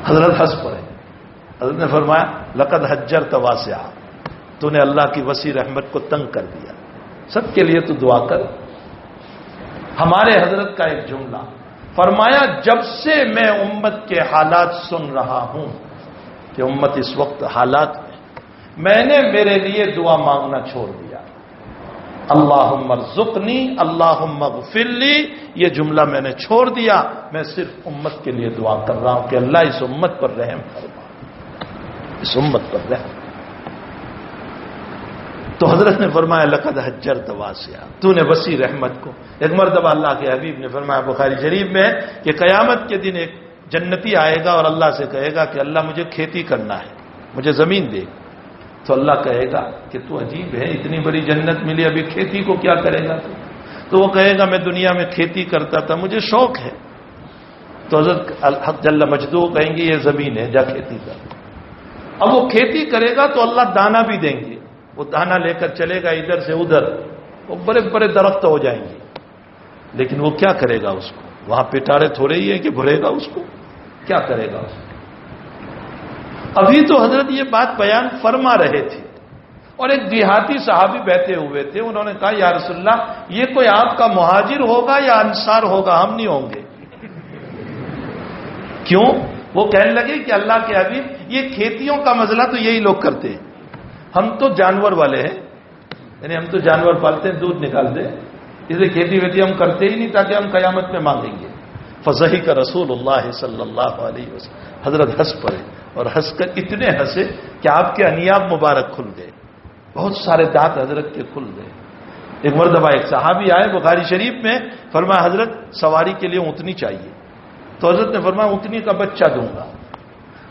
حضرت ہنس پڑے. حضرت نے فرمایا لقد حجرت واسعا، تو نے اللہ کی وسیع رحمت کو تنگ کر دیا، سب کے لیے تو دعا کر. ہمارے حضرت کا ایک جملہ فرمایا جب سے میں امت کے حالات سن رہا ہوں کہ امت اس وقت حالات میں نے میرے لیے دعا مانگنا چھوڑ دیا. اللہم ارزقنی، اللہم اغفر لی، یہ جملہ میں نے چھوڑ دیا. میں صرف امت کے لیے دعا کر رہا ہوں کہ اللہ اس امت پر رحم فرما، اس امت پر رحم. تو حضرت نے فرمایا لقد حجرت واسعا، تو نے وسیع رحمت کو. ایک مرتبہ اللہ کے حبیب نے فرمایا، بخاری شریف میں ہے کہ قیامت کے دن ایک جنتی آئے گا اور اللہ سے کہے گا کہ اللہ مجھے کھیتی کرنا ہے، مجھے زمین دے. تو اللہ کہے گا کہ تو عجیب ہے، اتنی بڑی جنت ملی، ابھی کھیتی کو کیا کرے گا تو وہ کہے گا میں دنیا میں کھیتی کرتا تھا، مجھے شوق ہے. تو حضرت الحق جل مجدہ کہیں گے یہ زمین ہے، جا کھیتی کر. اب وہ کھیتی کرے گا تو اللہ دانا بھی دیں گے، وہ دانا لے کر چلے گا ادھر سے ادھر، وہ بڑے بڑے درخت ہو جائیں گے. لیکن وہ کیا کرے گا اس کو؟ وہاں پٹارے تھوڑے ہی ہیں کہ بھرے گا اس کو، کیا کرے گا اس کو؟ ابھی تو حضرت یہ بات بیان فرما رہے تھے اور ایک دیہاتی صحابی بیٹھے ہوئے تھے. انہوں نے کہا یا رسول اللہ یہ کوئی آپ کا مہاجر ہوگا یا انصار ہوگا؟ ہم نہیں ہوں گے. کیوں؟ وہ کہنے لگے کہ اللہ کے حبیب یہ کھیتیوں کا مسئلہ تو یہی لوگ کرتے ہیں، ہم تو جانور والے ہیں، یعنی ہم تو جانور پالتے ہیں، دودھ نکالتے ہیں، اس لیے کھیتی ویتی ہم کرتے ہی نہیں تاکہ ہم قیامت میں مانگیں گے. فضحک رسول اللہ صلی اللہ علیہ وسلم، حضرت ہنس پڑے اور ہنس کر اتنے ہنسے کہ آپ کے انیاب مبارک کھل گئے، بہت سارے دانت حضرت کے کھل گئے. ایک مرتبہ ایک صحابی آئے بخاری شریف میں، فرمایا حضرت سواری کے لیے اونٹنی چاہیے. تو حضرت نے فرمایا اونٹنی کا بچہ دوں گا.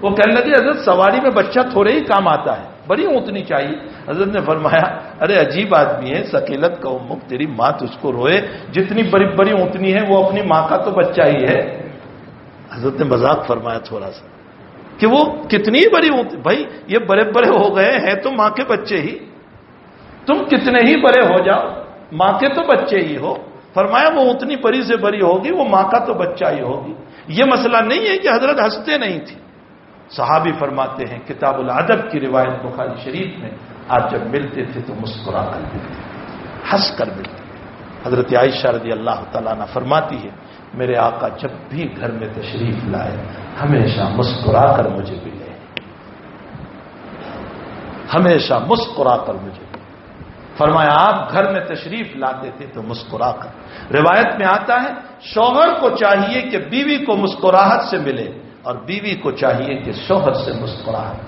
وہ کہنے لگے حضرت سواری میں بچہ تھوڑے ہی کام آتا ہے، بڑی اونٹنی چاہیے. حضرت نے فرمایا ارے عجیب آدمی ہے، ثقیلت کا امک، تیری ماں تجھ کو روئے، جتنی بڑی بڑی اونٹنی ہے وہ اپنی ماں کا تو بچہ ہی ہے. حضرت نے مذاق فرمایا تھوڑا سا کہ وہ کتنی بڑی اونٹنی، بھائی یہ بڑے بڑے ہو گئے ہیں تو ماں کے بچے ہی، تم کتنے ہی بڑے ہو جاؤ ماں کے تو بچے ہی ہو. فرمایا وہ اونٹنی بڑی سے بڑی ہوگی، وہ ماں کا تو بچہ ہی ہوگی. یہ مسئلہ نہیں ہے کہ حضرت ہنستے نہیں تھے. صحابی فرماتے ہیں کتاب الادب کی روایت بخاری شریف میں، آج جب ملتے تھے تو مسکرا کر ملتے، ہنس کر ملتے. حضرت عائشہ رضی اللہ تعالیٰ عنہ فرماتی ہے میرے آقا جب بھی گھر میں تشریف لائے ہمیشہ مسکرا کر مجھے ملے، ہمیشہ مسکرا کر مجھے. فرمایا آپ گھر میں تشریف لاتے تھے تو مسکرا کر. روایت میں آتا ہے شوہر کو چاہیے کہ بیوی کو مسکراہٹ سے ملے اور بیوی کو چاہیے کہ شوہر سے مسکراہٹ.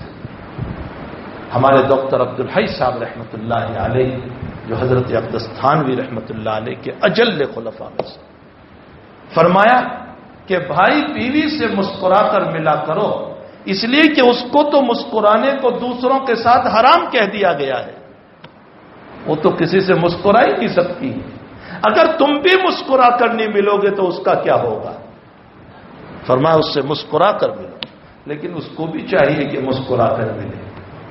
ہمارے ڈاکٹر عبدالحی صاحب رحمۃ اللہ علیہ جو حضرت اقدس تھانوی رحمۃ اللہ علیہ کے اجل خلفاء میں سے، فرمایا کہ بھائی بیوی سے مسکرا کر ملا کرو، اس لیے کہ اس کو تو مسکرانے کو دوسروں کے ساتھ حرام کہہ دیا گیا ہے، وہ تو کسی سے مسکرا ہی نہیں سکتی. اگر تم بھی مسکرا کر نہیں ملو گے تو اس کا کیا ہوگا؟ فرمایا اس سے مسکرا کر ملو، لیکن اس کو بھی چاہیے کہ مسکرا کر ملے.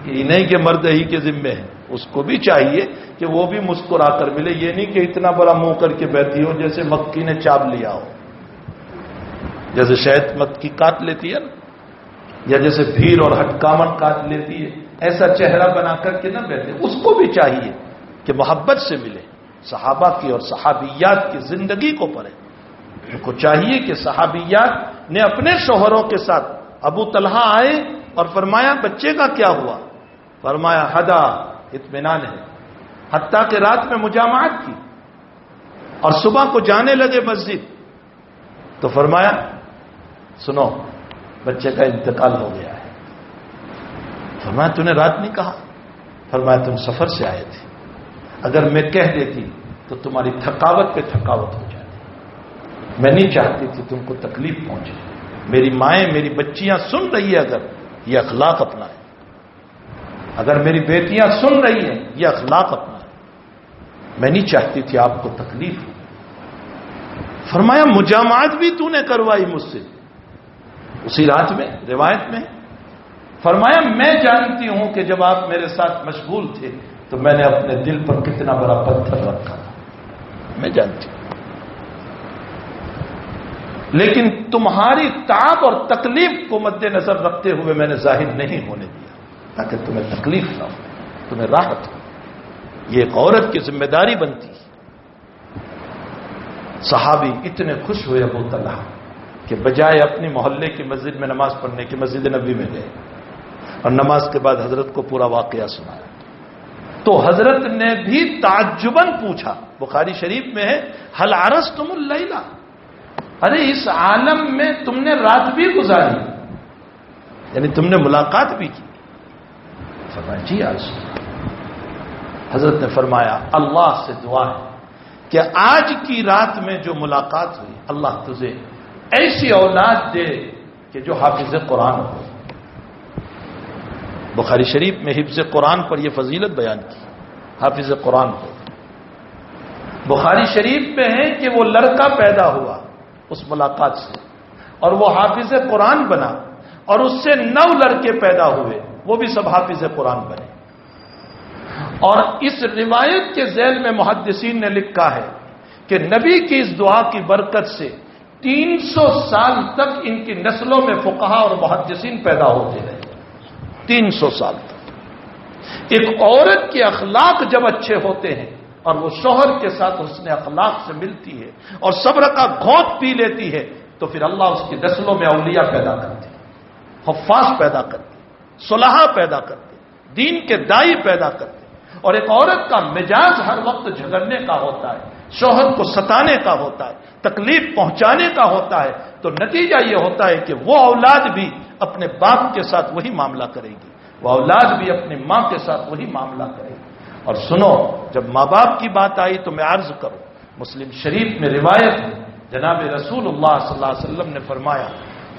یہ نہیں کہ مرد ہی کے ذمے ہے، اس کو بھی چاہیے کہ وہ بھی مسکرا کر ملے. یہ نہیں کہ اتنا بڑا منہ کر کے بیٹھی ہو جیسے مکھی نے چاپ لیا ہو، جیسے شہد مکھی کاٹ لیتی ہے نا، یا جیسے بھیڑ اور ہٹکامن کاٹ لیتی ہے، ایسا چہرہ بنا کر کے نہ بیٹھے. اس کو بھی چاہیے کہ محبت سے ملے. صحابہ کی اور صحابیات کی زندگی کو پڑھے. ان کو چاہیے کہ صحابیات نے اپنے شوہروں کے ساتھ، ابو طلحہ آئے اور فرمایا بچے کا کیا ہوا؟ فرمایا ہدا، اطمینان ہے. حتیٰ کہ رات میں مجامعت کی اور صبح کو جانے لگے مسجد تو فرمایا سنو بچے کا انتقال ہو گیا ہے. فرمایا تو نے رات نہیں کہا؟ فرمایا تم سفر سے آئے تھے، اگر میں کہہ دیتی تو تمہاری تھکاوٹ پہ تھکاوٹ ہو جاتی. میں نہیں چاہتی تھی تم کو تکلیف پہنچے. میری مائیں، میری بچیاں سن رہی ہے، اگر یہ اخلاق اپنائے، اگر میری بیٹیاں سن رہی ہیں یہ اخلاق اپنائے، میں نہیں چاہتی تھی آپ کو تکلیف ہو. فرمایا مجامعات بھی تو نے کروائی مجھ سے اسی رات میں، روایت میں. فرمایا میں جانتی ہوں کہ جب آپ میرے ساتھ مشغول تھے تو میں نے اپنے دل پر کتنا بڑا پتھر رکھا تھا، میں جانتی ہوں، لیکن تمہاری تعب اور تکلیف کو مد نظر رکھتے ہوئے میں نے ظاہر نہیں ہونے دیا تاکہ تمہیں تکلیف نہ ہو، تمہیں راحت ہو. یہ ایک عورت کی ذمہ داری بنتی ہے. صحابی اتنے خوش ہوئے ابو طلحہ کہ بجائے اپنی محلے کی مسجد میں نماز پڑھنے کی مسجد نبی میں گئے اور نماز کے بعد حضرت کو پورا واقعہ سنایا. تو حضرت نے بھی تعجباً پوچھا، بخاری شریف میں ہے حل عرستم اللیلہ، ارے اس عالم میں تم نے رات بھی گزاری، یعنی تم نے ملاقات بھی کی؟ فرمایا جی یا رسول اللہ. حضرت نے فرمایا اللہ سے دعا ہے کہ آج کی رات میں جو ملاقات ہوئی اللہ تجھے ایسی اولاد دے کہ جو حافظ قرآن ہو. بخاری شریف میں حفظ قرآن پر یہ فضیلت بیان کی، حافظ قرآن ہو. بخاری شریف میں ہے کہ وہ لڑکا پیدا ہوا اس ملاقات سے اور وہ حافظ قرآن بنا، اور اس سے 9 لڑکے پیدا ہوئے، وہ بھی سب حافظ قرآن بنے. اور اس روایت کے ذیل میں محدثین نے لکھا ہے کہ نبی کی اس دعا کی برکت سے 300 سال تک ان کی نسلوں میں فقہا اور محدثین پیدا ہوتے رہے. 300 سال تک. ایک عورت کے اخلاق جب اچھے ہوتے ہیں اور وہ شوہر کے ساتھ حسن اخلاق سے ملتی ہے اور صبر کا گھونٹ پی لیتی ہے تو پھر اللہ اس کی نسلوں میں اولیاء پیدا کرتے ہیں، حفاظ پیدا کرتے ہیں، صلحاء پیدا کرتے ہیں، دین کے دائی پیدا کرتے ہیں. اور ایک عورت کا مزاج ہر وقت جھگڑنے کا ہوتا ہے، شوہر کو ستانے کا ہوتا ہے، تکلیف پہنچانے کا ہوتا ہے، تو نتیجہ یہ ہوتا ہے کہ وہ اولاد بھی اپنے باپ کے ساتھ وہی معاملہ کرے گی، وہ اولاد بھی اپنی ماں کے ساتھ وہی معاملہ کرے گی. اور سنو، جب ماں باپ کی بات آئی تو میں عرض کروں، مسلم شریف میں روایت ہے جناب رسول اللہ صلی اللہ علیہ وسلم نے فرمایا،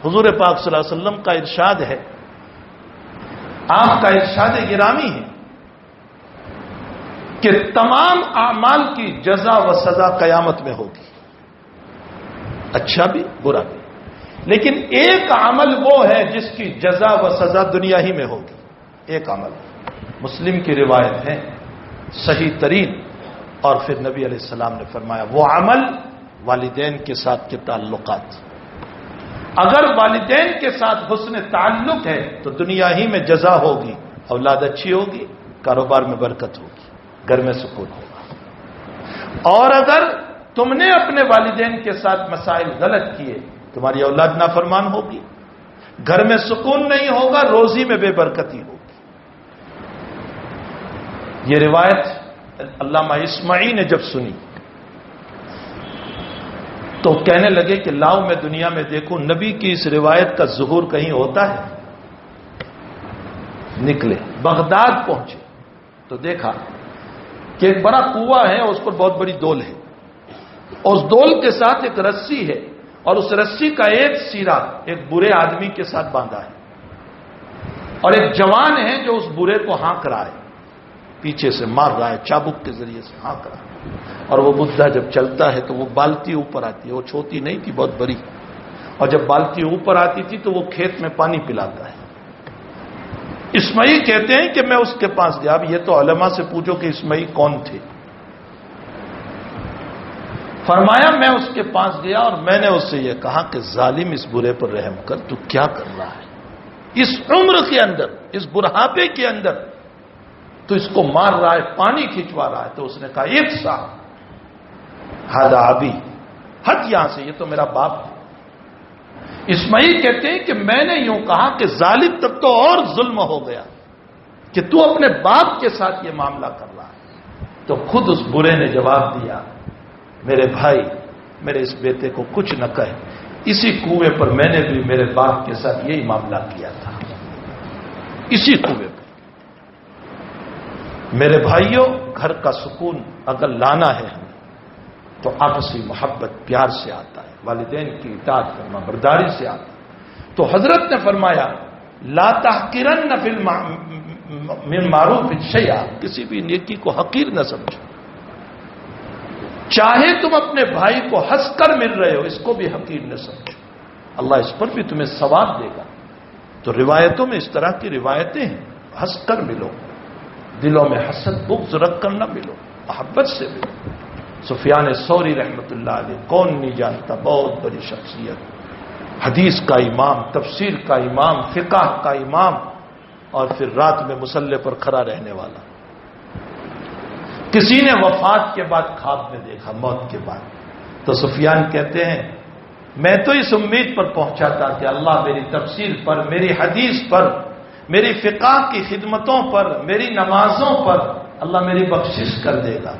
حضور پاک صلی اللہ علیہ وسلم کا ارشاد ہے، آپ کا ارشاد گرامی ہے کہ تمام اعمال کی جزا و سزا قیامت میں ہوگی، اچھا بھی برا بھی، لیکن ایک عمل وہ ہے جس کی جزا و سزا دنیا ہی میں ہوگی. ایک عمل مسلم کی روایت ہے صحیح ترین، اور پھر نبی علیہ السلام نے فرمایا وہ عمل والدین کے ساتھ کے تعلقات. اگر والدین کے ساتھ حسن تعلق ہے تو دنیا ہی میں جزا ہوگی، اولاد اچھی ہوگی، کاروبار میں برکت ہوگی، گھر میں سکون ہوگا. اور اگر تم نے اپنے والدین کے ساتھ مسائل غلط کیے، تمہاری اولاد نافرمان ہوگی، گھر میں سکون نہیں ہوگا، روزی میں بے برکتی ہوگی. یہ روایت علامہ اسماعیل نے جب سنی تو کہنے لگے کہ لاؤ میں دنیا میں دیکھوں نبی کی اس روایت کا ظہور کہیں ہوتا ہے. نکلے بغداد پہنچے تو دیکھا کہ ایک بڑا کنواں ہے اور اس پر بہت بڑی ڈول ہے، اور اس ڈول کے ساتھ ایک رسی ہے، اور اس رسی کا ایک سیرا ایک برے آدمی کے ساتھ باندھا ہے، اور ایک جوان ہے جو اس برے کو ہانک رہا ہے، پیچھے سے مار رہا ہے، چابک کے ذریعے سے ہانک رہا ہے. اور وہ بدھا جب چلتا ہے تو وہ بالٹی اوپر آتی ہے، وہ چھوٹی نہیں تھی، بہت بڑی، اور جب بالٹی اوپر آتی تھی تو وہ کھیت میں پانی پلاتا ہے. اسماعیل کہتے ہیں کہ میں اس کے پاس گیا. اب یہ تو علماء سے پوچھو کہ اسماعیل کون تھے. فرمایا میں اس کے پاس گیا اور میں نے اس سے یہ کہا کہ ظالم اس برے پر رحم کر، تو کیا کر رہا ہے اس عمر کے اندر، اس بڑھاپے کے اندر تو اس کو مار رہا ہے، پانی کھنچوا رہا ہے. تو اس نے کہا ایک سا ہادا ابھی، ہٹ یہاں سے، یہ تو میرا باپ ہے. اسماعیل کہتے ہیں کہ میں نے یوں کہا کہ ظالم تک تو اور ظلم ہو گیا کہ تو اپنے باپ کے ساتھ یہ معاملہ کر رہا ہے. تو خود اس برے نے جواب دیا، میرے بھائی میرے اس بیٹے کو کچھ نہ کہے، اسی کنویں پر میں نے بھی میرے باپ کے ساتھ یہی معاملہ کیا تھا، اسی کنویں پر. میرے بھائیوں، گھر کا سکون اگر لانا ہے ہمیں تو آپسی محبت پیار سے آتا ہے، والدین کی اطاعت فرما برداری سے آتا ہے. تو حضرت نے فرمایا لا تحقرن فی من معروف شیئا، کسی بھی نیکی کو حقیر نہ سمجھو، چاہے تم اپنے بھائی کو ہنس کر مل رہے ہو اس کو بھی حقیر نہ سمجھو، اللہ اس پر بھی تمہیں ثواب دے گا. تو روایتوں میں اس طرح کی روایتیں ہیں، ہنس کر ملو، دلوں میں حسد بغض رکھ کر نہ ملو، محبت سے ملو. سفیان ثوری رحمۃ اللہ علیہ کون نہیں جانتا، بہت بڑی شخصیت، حدیث کا امام، تفسیر کا امام، فقہ کا امام، اور پھر رات میں مصلی پر کھڑا رہنے والا. کسی نے وفات کے بعد خواب میں دیکھا، موت کے بعد، تو سفیان کہتے ہیں میں تو اس امید پر پہنچا تھا کہ اللہ میری تفسیر پر، میری حدیث پر، میری فقہ کی خدمتوں پر، میری نمازوں پر اللہ میری بخشش کر دے گا،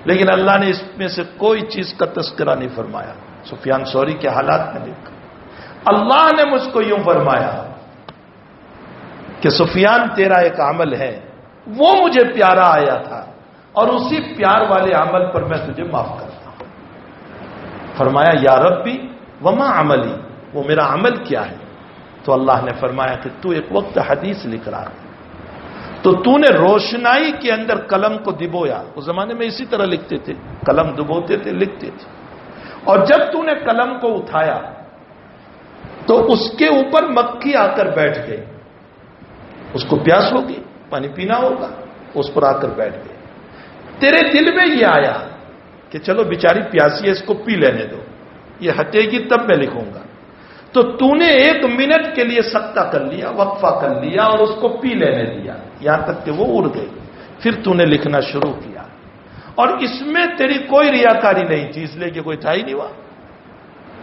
لیکن اللہ نے اس میں سے کوئی چیز کا تذکرہ نہیں فرمایا. سفیان ثوری کے حالات میں دیکھا، اللہ نے مجھ کو یوں فرمایا کہ سفیان تیرا ایک عمل ہے وہ مجھے پیارا آیا تھا، اور اسی پیار والے عمل پر میں تجھے معاف کرتا ہوں۔ فرمایا یا ربی وما عملی، وہ میرا عمل کیا ہے؟ تو اللہ نے فرمایا کہ تو ایک وقت حدیث لکھ رہا ہے، تو نے روشنائی کے اندر قلم کو دبویا۔ اس زمانے میں اسی طرح لکھتے تھے، قلم دبوتے تھے، لکھتے تھے، اور جب نے قلم کو اٹھایا تو اس کے اوپر مکھی آ کر بیٹھ گئی۔ اس کو پیاس ہوگی، پانی پینا ہوگا، اس پر آ کر بیٹھ گئی۔ تیرے دل میں یہ آیا کہ چلو بیچاری پیاسی ہے، اس کو پی لینے دو، یہ ہٹے گی تب میں لکھوں گا۔ تو نے 1 منٹ کے لیے سکتہ کر لیا، وقفہ کر لیا اور اس کو پی لینے دیا، یہاں تک کہ وہ اڑ گئی۔ پھر نے لکھنا شروع کیا، اور اس میں تیری کوئی ریاکاری نہیں تھی، اس لیے کہ کوئی تھا ہی نہیں، وہاں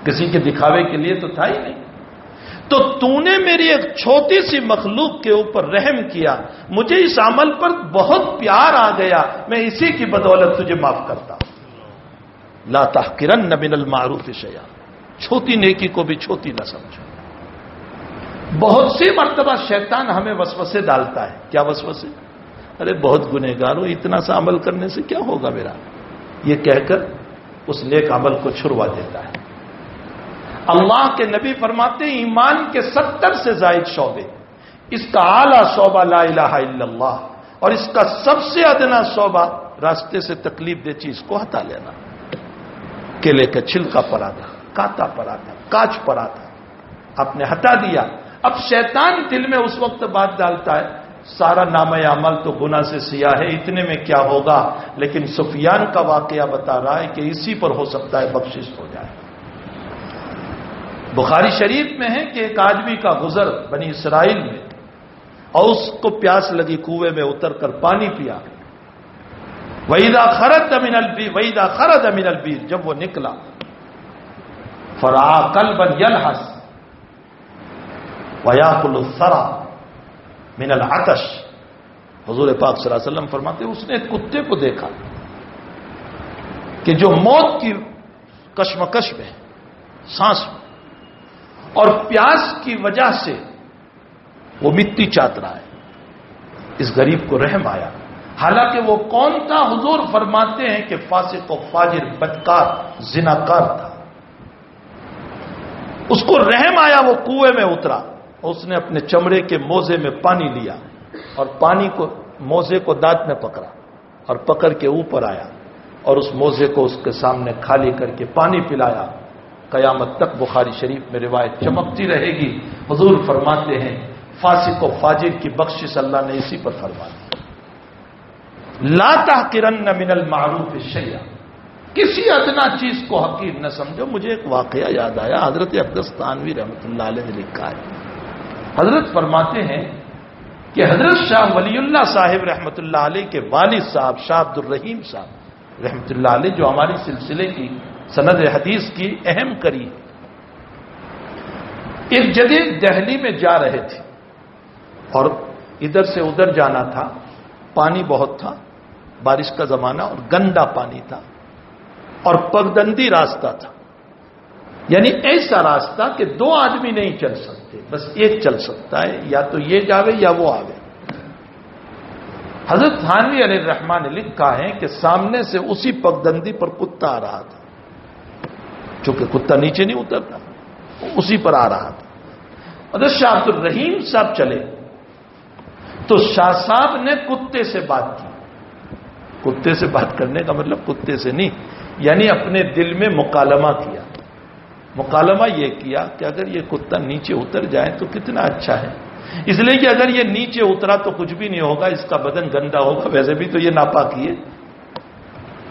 کسی کے دکھاوے کے لیے تو تھا ہی نہیں۔ تو نے میری ایک چھوٹی سی مخلوق کے اوپر رحم کیا، مجھے اس عمل پر بہت پیار آ گیا، میں اسی کی بدولت تجھے معاف کرتا ہوں۔ لا تحقرن من المعروف شیئا، چھوٹی نیکی کو بھی چھوٹی نہ سمجھو۔ بہت سی مرتبہ شیطان ہمیں وسوسے ڈالتا ہے۔ کیا وسوسے؟ ارے بہت گنہگار ہو، اتنا سا عمل کرنے سے کیا ہوگا میرا، یہ کہہ کر اس نیک عمل کو چھڑوا دیتا ہے۔ اللہ کے نبی فرماتے ہیں ایمان کے 70 سے زائد شعبے، اس کا اعلیٰ شعبہ لا الہ الا اللہ، اور اس کا سب سے ادنا شعبہ راستے سے تکلیف دہ چیز کو ہٹا لینا۔ کیلے کا چھلکا پڑا تھا، کانٹا پڑا تھا، کاچ پڑا تھا، آپ نے ہٹا دیا۔ اب شیطان دل میں اس وقت بات ڈالتا ہے سارا نامہ عمل تو گناہ سے سیاہ ہے، اتنے میں کیا ہوگا، لیکن سفیان کا واقعہ بتا رہا ہے کہ اسی پر ہو سکتا ہے بخشش ہو جائے۔ بخاری شریف میں ہے کہ ایک آدمی کا گزر بنی اسرائیل میں، اور اس کو پیاس لگی، کنویں میں اتر کر پانی پیا۔ وَإِذَا خَرَجَ مِنَ الْبِئْرِ، جب وہ نکلا، فَرَأَىٰ كَلْبًا يَلْهَثُ وَيَأْكُلُ الثَّرَى مِنَ الْعَطَشِ، حضور پاک صلی اللہ علیہ وسلم فرماتے ہیں اس نے ایک کتے کو دیکھا کہ جو موت کی کشمکش میں، سانس میں، اور پیاس کی وجہ سے وہ مٹی چاٹ رہا ہے۔ اس غریب کو رحم آیا، حالانکہ وہ کون تھا؟ حضور فرماتے ہیں کہ فاسق و فاجر، بدکار، زناکار تھا۔ اس کو رحم آیا، وہ کنویں میں اترا، اس نے اپنے چمڑے کے موزے میں پانی لیا، اور پانی کو موزے کو دانت میں پکڑا، اور پکڑ کے اوپر آیا، اور اس موزے کو اس کے سامنے خالی کر کے پانی پلایا۔ قیامت تک بخاری شریف میں روایت چمکتی رہے گی۔ حضور فرماتے ہیں فاسق و فاجر کی بخشش اللہ نے اسی پر فرما دی۔ لا تحقرن من المعروف شیئا، کسی ادنا چیز کو حقیر نہ سمجھو۔ مجھے ایک واقعہ یاد آیا، حضرت اقدس تھانوی رحمۃ اللہ علیہ نے لکھا ہے۔ حضرت فرماتے ہیں کہ حضرت شاہ ولی اللہ صاحب رحمۃ اللہ علیہ کے والد صاحب شاہ عبد الرحیم صاحب رحمۃ اللہ علیہ، جو ہماری سلسلے کی سند حدیث کی اہم کری، ایک جگہ دہلی میں جا رہے تھے، اور ادھر سے ادھر جانا تھا، پانی بہت تھا، بارش کا زمانہ، اور گندا پانی تھا، اور پگڈندی راستہ تھا، یعنی ایسا راستہ کہ 2 آدمی نہیں چل سکتے، بس ایک چل سکتا ہے، یا تو یہ جاوے یا وہ آوے۔ حضرت تھانوی علیہ الرحمٰن نے لکھا ہے کہ سامنے سے اسی پگڈندی پر کتا آ رہا تھا، چونکہ کتا نیچے نہیں اترتا، اسی پر آ رہا تھا۔ حضرت شاہ عبد الرحیم صاحب چلے تو شاہ صاحب نے کتے سے بات کی۔ کتے سے بات کرنے کا مطلب کتے سے نہیں، یعنی اپنے دل میں مکالمہ کیا۔ مکالمہ یہ کیا کہ اگر یہ کتا نیچے اتر جائے تو کتنا اچھا ہے، اس لیے کہ اگر یہ نیچے اترا تو کچھ بھی نہیں ہوگا، اس کا بدن گندا ہوگا، ویسے بھی تو یہ ناپاکی ہے،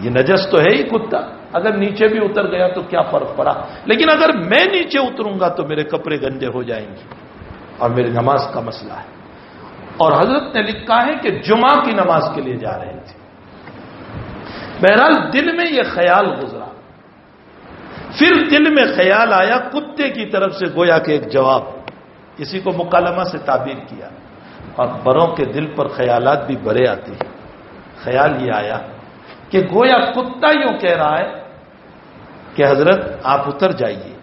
یہ نجس تو ہے ہی کتا، اگر نیچے بھی اتر گیا تو کیا فرق پڑا، لیکن اگر میں نیچے اتروں گا تو میرے کپڑے گندے ہو جائیں گے اور میری نماز کا مسئلہ ہے۔ اور حضرت نے لکھا ہے کہ جمعہ کی نماز کے لیے جا رہے تھے، بہرحال دل میں یہ خیال گزرا، پھر دل میں خیال آیا کتے کی طرف سے گویا کہ ایک جواب، کسی کو مکالمہ سے تعبیر کیا، اور بروں کے دل پر خیالات بھی بڑے آتے ہیں۔ خیال یہ آیا کہ گویا کتا یوں کہہ رہا ہے کہ حضرت آپ اتر جائیے۔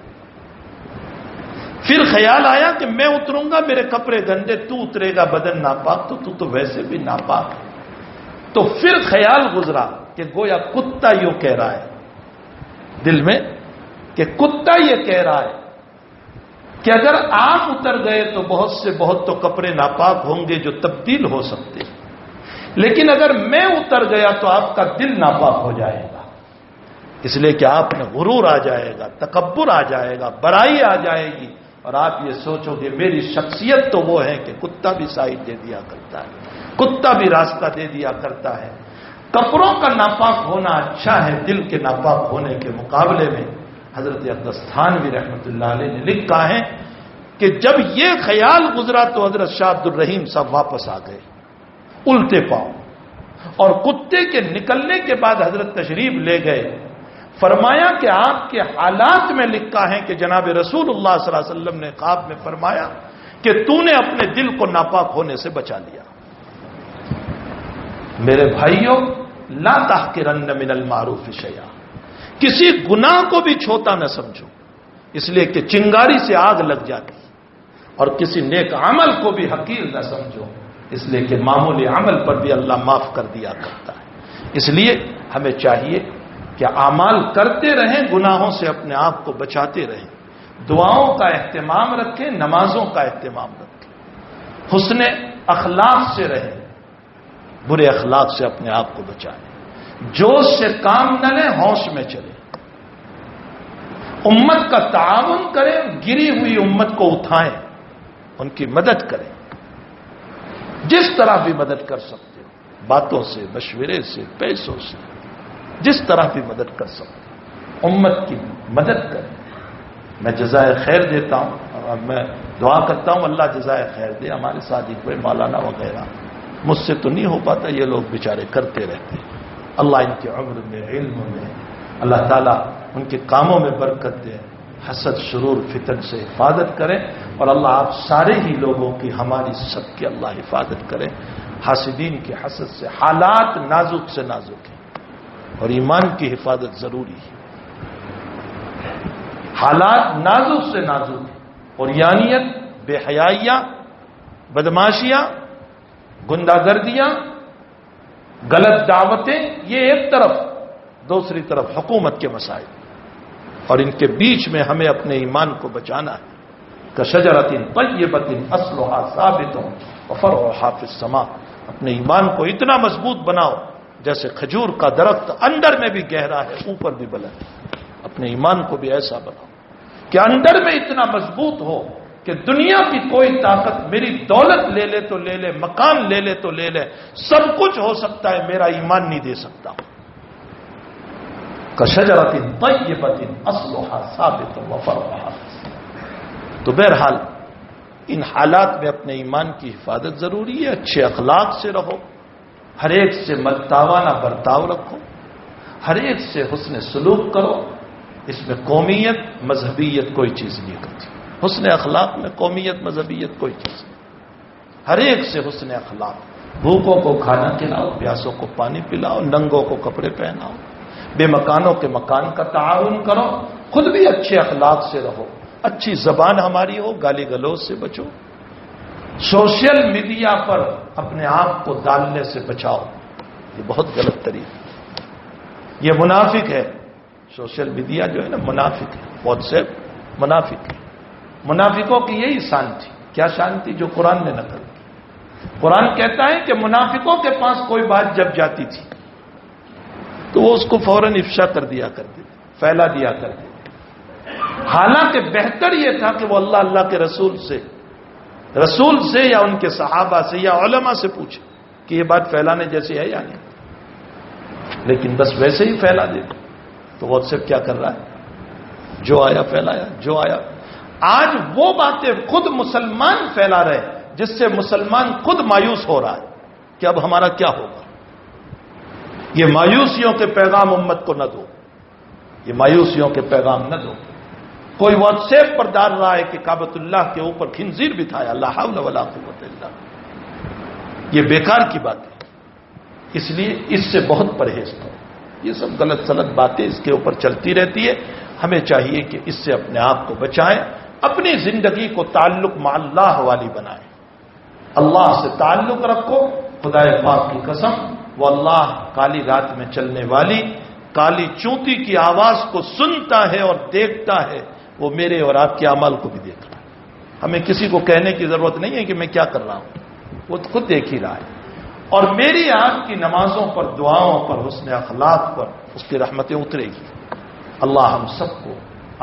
پھر خیال آیا کہ میں اتروں گا، میرے کپڑے گندے، تو اترے گا بدن ناپاک، تو ویسے بھی ناپاک ہے۔ تو پھر خیال گزرا کہ گویا کتا یوں کہہ رہا ہے دل میں کہ کتا یہ کہہ رہا ہے کہ اگر آپ اتر گئے تو بہت سے بہت تو کپڑے ناپاک ہوں گے جو تبدیل ہو سکتے ہیں، لیکن اگر میں اتر گیا تو آپ کا دل ناپاک ہو جائے گا، اس لیے کہ آپ میں غرور آ جائے گا، تکبر آ جائے گا، بڑائی آ جائے گی، اور آپ یہ سوچو گے میری شخصیت تو وہ ہے کہ کتا بھی سائڈ دے دیا کرتا ہے، کتا بھی راستہ دے دیا کرتا ہے۔ کپڑوں کا ناپاک ہونا اچھا ہے دل کے ناپاک ہونے کے مقابلے میں۔ حضرت اقدس تھانوی رحمۃ اللہ علیہ نے لکھا ہے کہ جب یہ خیال گزرا تو حضرت شاہ عبد الرحیم صاحب واپس آ گئے الٹے پاؤں، اور کتے کے نکلنے کے بعد حضرت تشریف لے گئے، فرمایا کہ آپ کے حالات میں لکھا ہے کہ جناب رسول اللہ صلی اللہ علیہ وسلم نے خواب میں فرمایا کہ تو نے اپنے دل کو ناپاک ہونے سے بچا لیا۔ میرے بھائیوں، لا تحقرن من المعروف شیئا، کسی گناہ کو بھی چھوٹا نہ سمجھو، اس لیے کہ چنگاری سے آگ لگ جاتی، اور کسی نیک عمل کو بھی حقیر نہ سمجھو، اس لیے کہ معمولی عمل پر بھی اللہ معاف کر دیا کرتا ہے۔ اس لیے ہمیں چاہیے کہ اعمال کرتے رہیں، گناہوں سے اپنے آپ کو بچاتے رہیں، دعاؤں کا اہتمام رکھیں، نمازوں کا اہتمام رکھیں، حسن اخلاق سے رہیں، برے اخلاق سے اپنے آپ کو بچائیں، جوش سے کام نہ لیں، ہوش میں چلیں، امت کا تعاون کریں، گری ہوئی امت کو اٹھائیں، ان کی مدد کریں، جس طرح بھی مدد کر سکتے ہو، باتوں سے، مشورے سے، پیسوں سے، جس طرح بھی مدد کر سکتے ہو، امت کی مدد کریں۔ میں جزائے خیر دیتا ہوں، اور میں دعا کرتا ہوں اللہ جزائے خیر دے ہمارے ساتھی کوئی مولانا وغیرہ، مجھ سے تو نہیں ہو پاتا، یہ لوگ بیچارے کرتے رہتے ہیں، اللہ ان کے عمر میں، علم میں، اللہ تعالیٰ ان کے کاموں میں برکت دے، حسد، شرور، فتن سے حفاظت کریں، اور اللہ آپ سارے ہی لوگوں کی، ہماری سب کی اللہ حفاظت کریں حاسدین کے حسد سے۔ حالات نازک سے نازک ہیں، اور ایمان کی حفاظت ضروری ہے۔ حالات نازک سے نازک ہیں، اور یانیت، بے حیائیاں، بدماشیاں، گنڈا گردیاں، غلط دعوتیں، یہ ایک طرف، دوسری طرف حکومت کے مسائل، اور ان کے بیچ میں ہمیں اپنے ایمان کو بچانا ہے۔ کشجرۃ طیبۃ اصلھا ثابت وفرعھا فی السماء، اپنے ایمان کو اتنا مضبوط بناؤ جیسے کھجور کا درخت اندر میں بھی گہرا ہے، اوپر بھی بلند ہے۔ اپنے ایمان کو بھی ایسا بناؤ کہ اندر میں اتنا مضبوط ہو کہ دنیا کی کوئی طاقت میری دولت لے لے تو لے لے، مکان لے لے تو لے لے، سب کچھ ہو سکتا ہے، میرا ایمان نہیں دے سکتا۔ کشجرۃ طیبۃ اصلھا ثابت وفرعھا، تو بہرحال ان حالات میں اپنے ایمان کی حفاظت ضروری ہے۔ اچھے اخلاق سے رہو، ہر ایک سے مدتاوانہ برتاؤ رکھو، ہر ایک سے حسن سلوک کرو، اس میں قومیت، مذہبیت کوئی چیز نہیں کرتی، حسن اخلاق میں قومیت، مذہبیت کوئی چیز نہیں، ہر ایک سے حسن اخلاق، بھوکوں کو کھانا کھلاؤ، پیاسوں کو پانی پلاؤ، ننگوں کو کپڑے پہناؤ، بے مکانوں کے مکان کا تعاون کرو، خود بھی اچھے اخلاق سے رہو، اچھی زبان ہماری ہو، گالی گلوچ سے بچو، سوشل میڈیا پر اپنے آپ کو ڈالنے سے بچاؤ، یہ بہت غلط طریقہ، یہ منافق ہے، سوشل میڈیا جو ہے نا منافق ہے، واٹس ایپ منافق ہے، منافقوں کی یہی شان تھی، کیا شان تھی جو قرآن نے نقل کی؟ قرآن کہتا ہے کہ منافقوں کے پاس کوئی بات جب جاتی تھی تو وہ اس کو فوراً افشا کر دیا کرتے تھے، پھیلا دیا کرتے تھے، حالانکہ بہتر یہ تھا کہ وہ اللہ کے رسول سے یا ان کے صحابہ سے یا علماء سے پوچھے کہ یہ بات پھیلانے جیسی ہے یا نہیں، لیکن بس ویسے ہی پھیلا دے۔ تو واٹس ایپ کیا کر رہا ہے؟ جو آیا پھیلایا، جو آیا۔ آج وہ باتیں خود مسلمان پھیلا رہے جس سے مسلمان خود مایوس ہو رہا ہے کہ اب ہمارا کیا ہوگا۔ یہ مایوسیوں کے پیغام امت کو نہ دو، یہ مایوسیوں کے پیغام نہ دو۔ کوئی واٹس ایپ پر ڈال رہا ہے کہ کعبۃ اللہ کے اوپر خنزیر بٹھایا، لا حول ولا قوت الا باللہ، یہ بیکار کی بات ہے، اس لیے اس سے بہت پرہیز کرو۔ یہ سب غلط سلط باتیں اس کے اوپر چلتی رہتی ہے، ہمیں چاہیے کہ اس سے اپنے آپ کو بچائیں، اپنی زندگی کو تعلق مع اللہ والی بنائیں، اللہ سے تعلق رکھو۔ خدا پاک کی قسم، وہ اللہ کالی رات میں چلنے والی کالی چونٹی کی آواز کو سنتا ہے اور دیکھتا ہے، وہ میرے اور آپ کے اعمال کو بھی دیکھ رہا ہے۔ ہمیں کسی کو کہنے کی ضرورت نہیں ہے کہ میں کیا کر رہا ہوں، وہ خود دیکھ ہی رہا ہے۔ اور میری آپ کی نمازوں پر، دعاؤں پر، حسن اخلاق پر اس کی رحمتیں اترے گی۔ اللہ ہم سب کو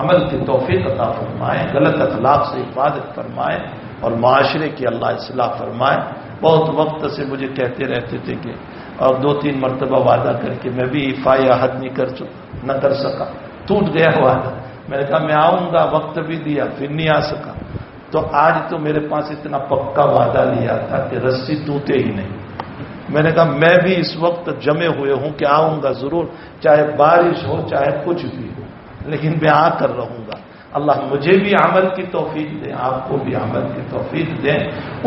عمل کی توفیق عطا فرمائے، غلط اخلاق سے حفاظت فرمائے اور معاشرے کی اللہ اصلاح فرمائے۔ بہت وقت سے مجھے کہتے رہتے تھے کہ اور 2-3 مرتبہ وعدہ کر کے میں بھی ایفائے عہد نہ کر سکا، ٹوٹ گیا وعدہ۔ میں نے کہا میں آؤں گا، وقت بھی دیا، پھر نہیں آ سکا۔ تو آج تو میرے پاس اتنا پکا وعدہ لیا تھا کہ رسی ٹوٹے ہی نہیں۔ میں نے کہا میں بھی اس وقت جمے ہوئے ہوں کہ آؤں گا ضرور، چاہے بارش ہو چاہے کچھ بھی ہو، لیکن میں آ کر رہوں گا۔ اللہ مجھے بھی عمل کی توفیق دیں، آپ کو بھی عمل کی توفیق دیں،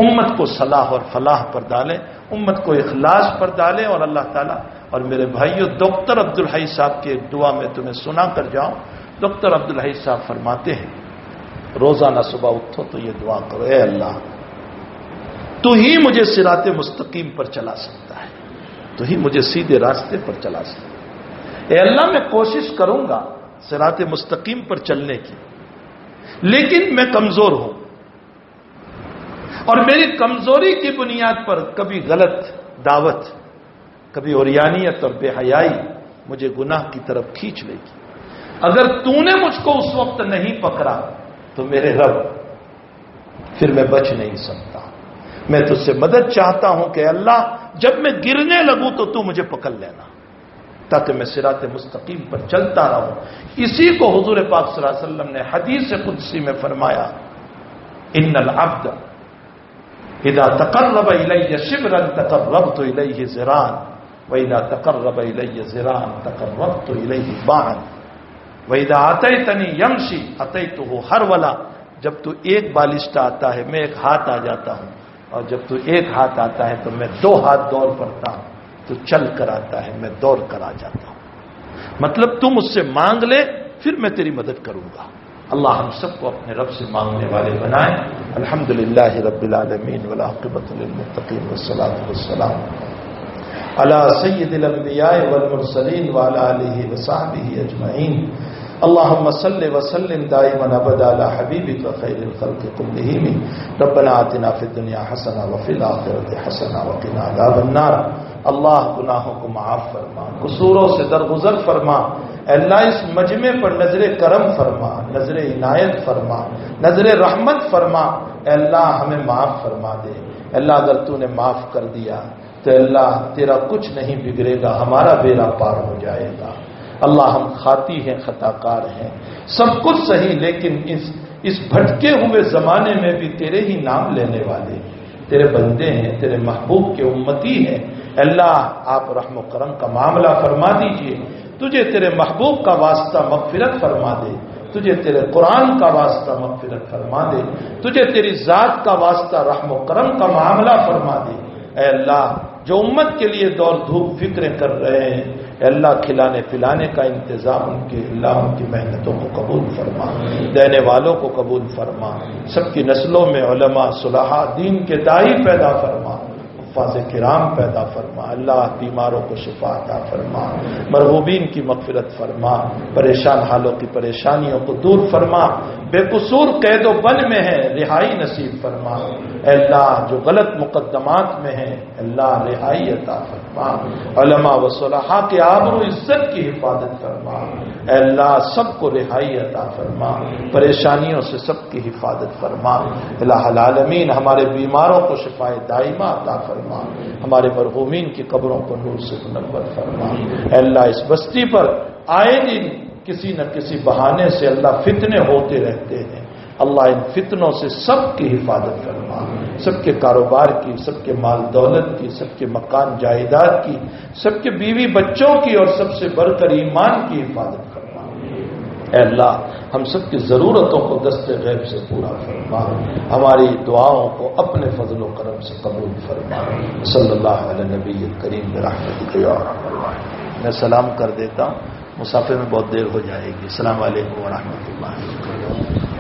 امت کو صلاح اور فلاح پر ڈالیں، امت کو اخلاص پر ڈالیں۔ اور اللہ تعالیٰ اور میرے بھائیوں، ڈاکٹر عبدالحی صاحب کی ایک دعا میں تمہیں سنا کر جاؤں۔ ڈاکٹر عبدالحی صاحب فرماتے ہیں روزانہ صبح اٹھو تو یہ دعا کرو، اے اللہ تو ہی مجھے صراط مستقیم پر چلا سکتا ہے، تو ہی مجھے سیدھے راستے پر چلا سکتا ہے۔ اے اللہ میں کوشش کروں گا صراط مستقیم پر چلنے کی، لیکن میں کمزور ہوں، اور میری کمزوری کی بنیاد پر کبھی غلط دعوت، کبھی عریانیت اور بے حیائی مجھے گناہ کی طرف کھینچ لے گی۔ اگر تو نے مجھ کو اس وقت نہیں پکڑا تو میرے رب پھر میں بچ نہیں سکتا۔ میں تجھ سے مدد چاہتا ہوں کہ اللہ جب میں گرنے لگوں تو تو مجھے پکڑ لینا، تاکہ میں صراط مستقیم پر چلتا رہوں۔ اسی کو حضور پاک صلی اللہ علیہ وسلم نے حدیث قدسی میں فرمایا، ان العبد اذا تقرب الی شبرا تقربت الیہ ذراعا واذا تقرب الی ذراعا تقربت الیہ باعا واذا اتیتنی یمشی اتیتہ ہرولا۔ جب تو ایک بالشتہ آتا ہے میں ایک ہاتھ آ جاتا ہوں، اور جب تو ایک ہاتھ آتا ہے تو میں 2 ہاتھ دوڑ پڑتا ہوں، تو چل کر آتا ہے میں دوڑ کر آ جاتا ہوں۔ مطلب تم مجھ سے مانگ لے پھر میں تیری مدد کروں گا۔ اللہ ہم سب کو اپنے رب سے مانگنے والے بنائے۔ الحمدللہ رب العالمین والعاقبۃ للمتقین والصلاۃ والسلام علی سید الانبیاء والمرسلین وعلی آلہ وصحبہ اجمعین۔ اللهم صل وسلم دائما ابدا على حبيبك خير الخلق كلهم۔ ربنا آتنا في الدنيا حسنة وفي الآخرة حسنة وقنا عذاب النار۔ اللہ گناہوں کو معاف فرما، قصوروں سے درگزر فرما۔ اللہ اس مجمع پر نظر کرم فرما، نظر عنایت فرما، نظر رحمت فرما۔ اللہ ہمیں معاف فرما دے۔ اللہ اگر تو نے معاف کر دیا تو اللہ تیرا کچھ نہیں بگڑے گا، ہمارا بیڑا پار ہو جائے گا۔ اللہ ہم خاطی ہیں، خطا کار ہیں، سب کچھ صحیح، لیکن اس بھٹکے ہوئے زمانے میں بھی تیرے ہی نام لینے والے تیرے بندے ہیں، تیرے محبوب کے امتی ہیں۔ اللہ آپ رحم و کرم کا معاملہ فرما دیجئے۔ تجھے تیرے محبوب کا واسطہ مغفرت فرما دے، تجھے تیرے قرآن کا واسطہ مغفرت فرما دے، تجھے تیری ذات کا واسطہ رحم و کرم کا معاملہ فرما دے۔ اے اللہ جو امت کے لیے دور دھوپ فکریں کر رہے ہیں، اے اللہ کھلانے پلانے کا انتظام ان کے، اللہ ان کی محنتوں کو قبول فرما، دینے والوں کو قبول فرما، سب کی نسلوں میں علماء صلحاء دین کے داعی پیدا فرما، حفاظ کرام پیدا فرما۔ اللہ بیماروں کو شفا عطا فرما، مرغوبین کی مغفرت فرما، پریشان حالوں کی پریشانیوں کو دور فرما، بے قصور قید و بند میں ہے رہائی نصیب فرما۔ اے اللہ جو غلط مقدمات میں ہیں اللہ رہائی عطا فرما، علماء و صلحاء کے آبرو عزت کی حفاظت فرما۔ اے اللہ سب کو رہائی عطا فرما، پریشانیوں سے سب کی حفاظت فرما۔ الہ العالمین ہمارے بیماروں کو شفاء دائمہ عطا فرما، ہمارے مرحومین کی قبروں کو نور سے منور فرما۔ اے اللہ اس بستی پر آئے دن کسی نہ کسی بہانے سے اللہ فتنے ہوتے رہتے ہیں، اللہ ان فتنوں سے سب کی حفاظت فرما، سب کے کاروبار کی، سب کے مال دولت کی، سب کے مکان جائیداد کی، سب کے بیوی بچوں کی، اور سب سے بڑھ کر ایمان کی حفاظت فرما۔ اے اللہ ہم سب کی ضرورتوں کو دست غیب سے پورا فرما، ہماری دعاؤں کو اپنے فضل و کرم سے قبول فرما۔ صلی اللہ علیہ نبی کریم برحمتک یا ارحم الراحمین۔ میں سلام کر دیتا ہوں، مسافر میں بہت دیر ہو جائے گی۔ السلام علیکم ورحمۃ اللہ۔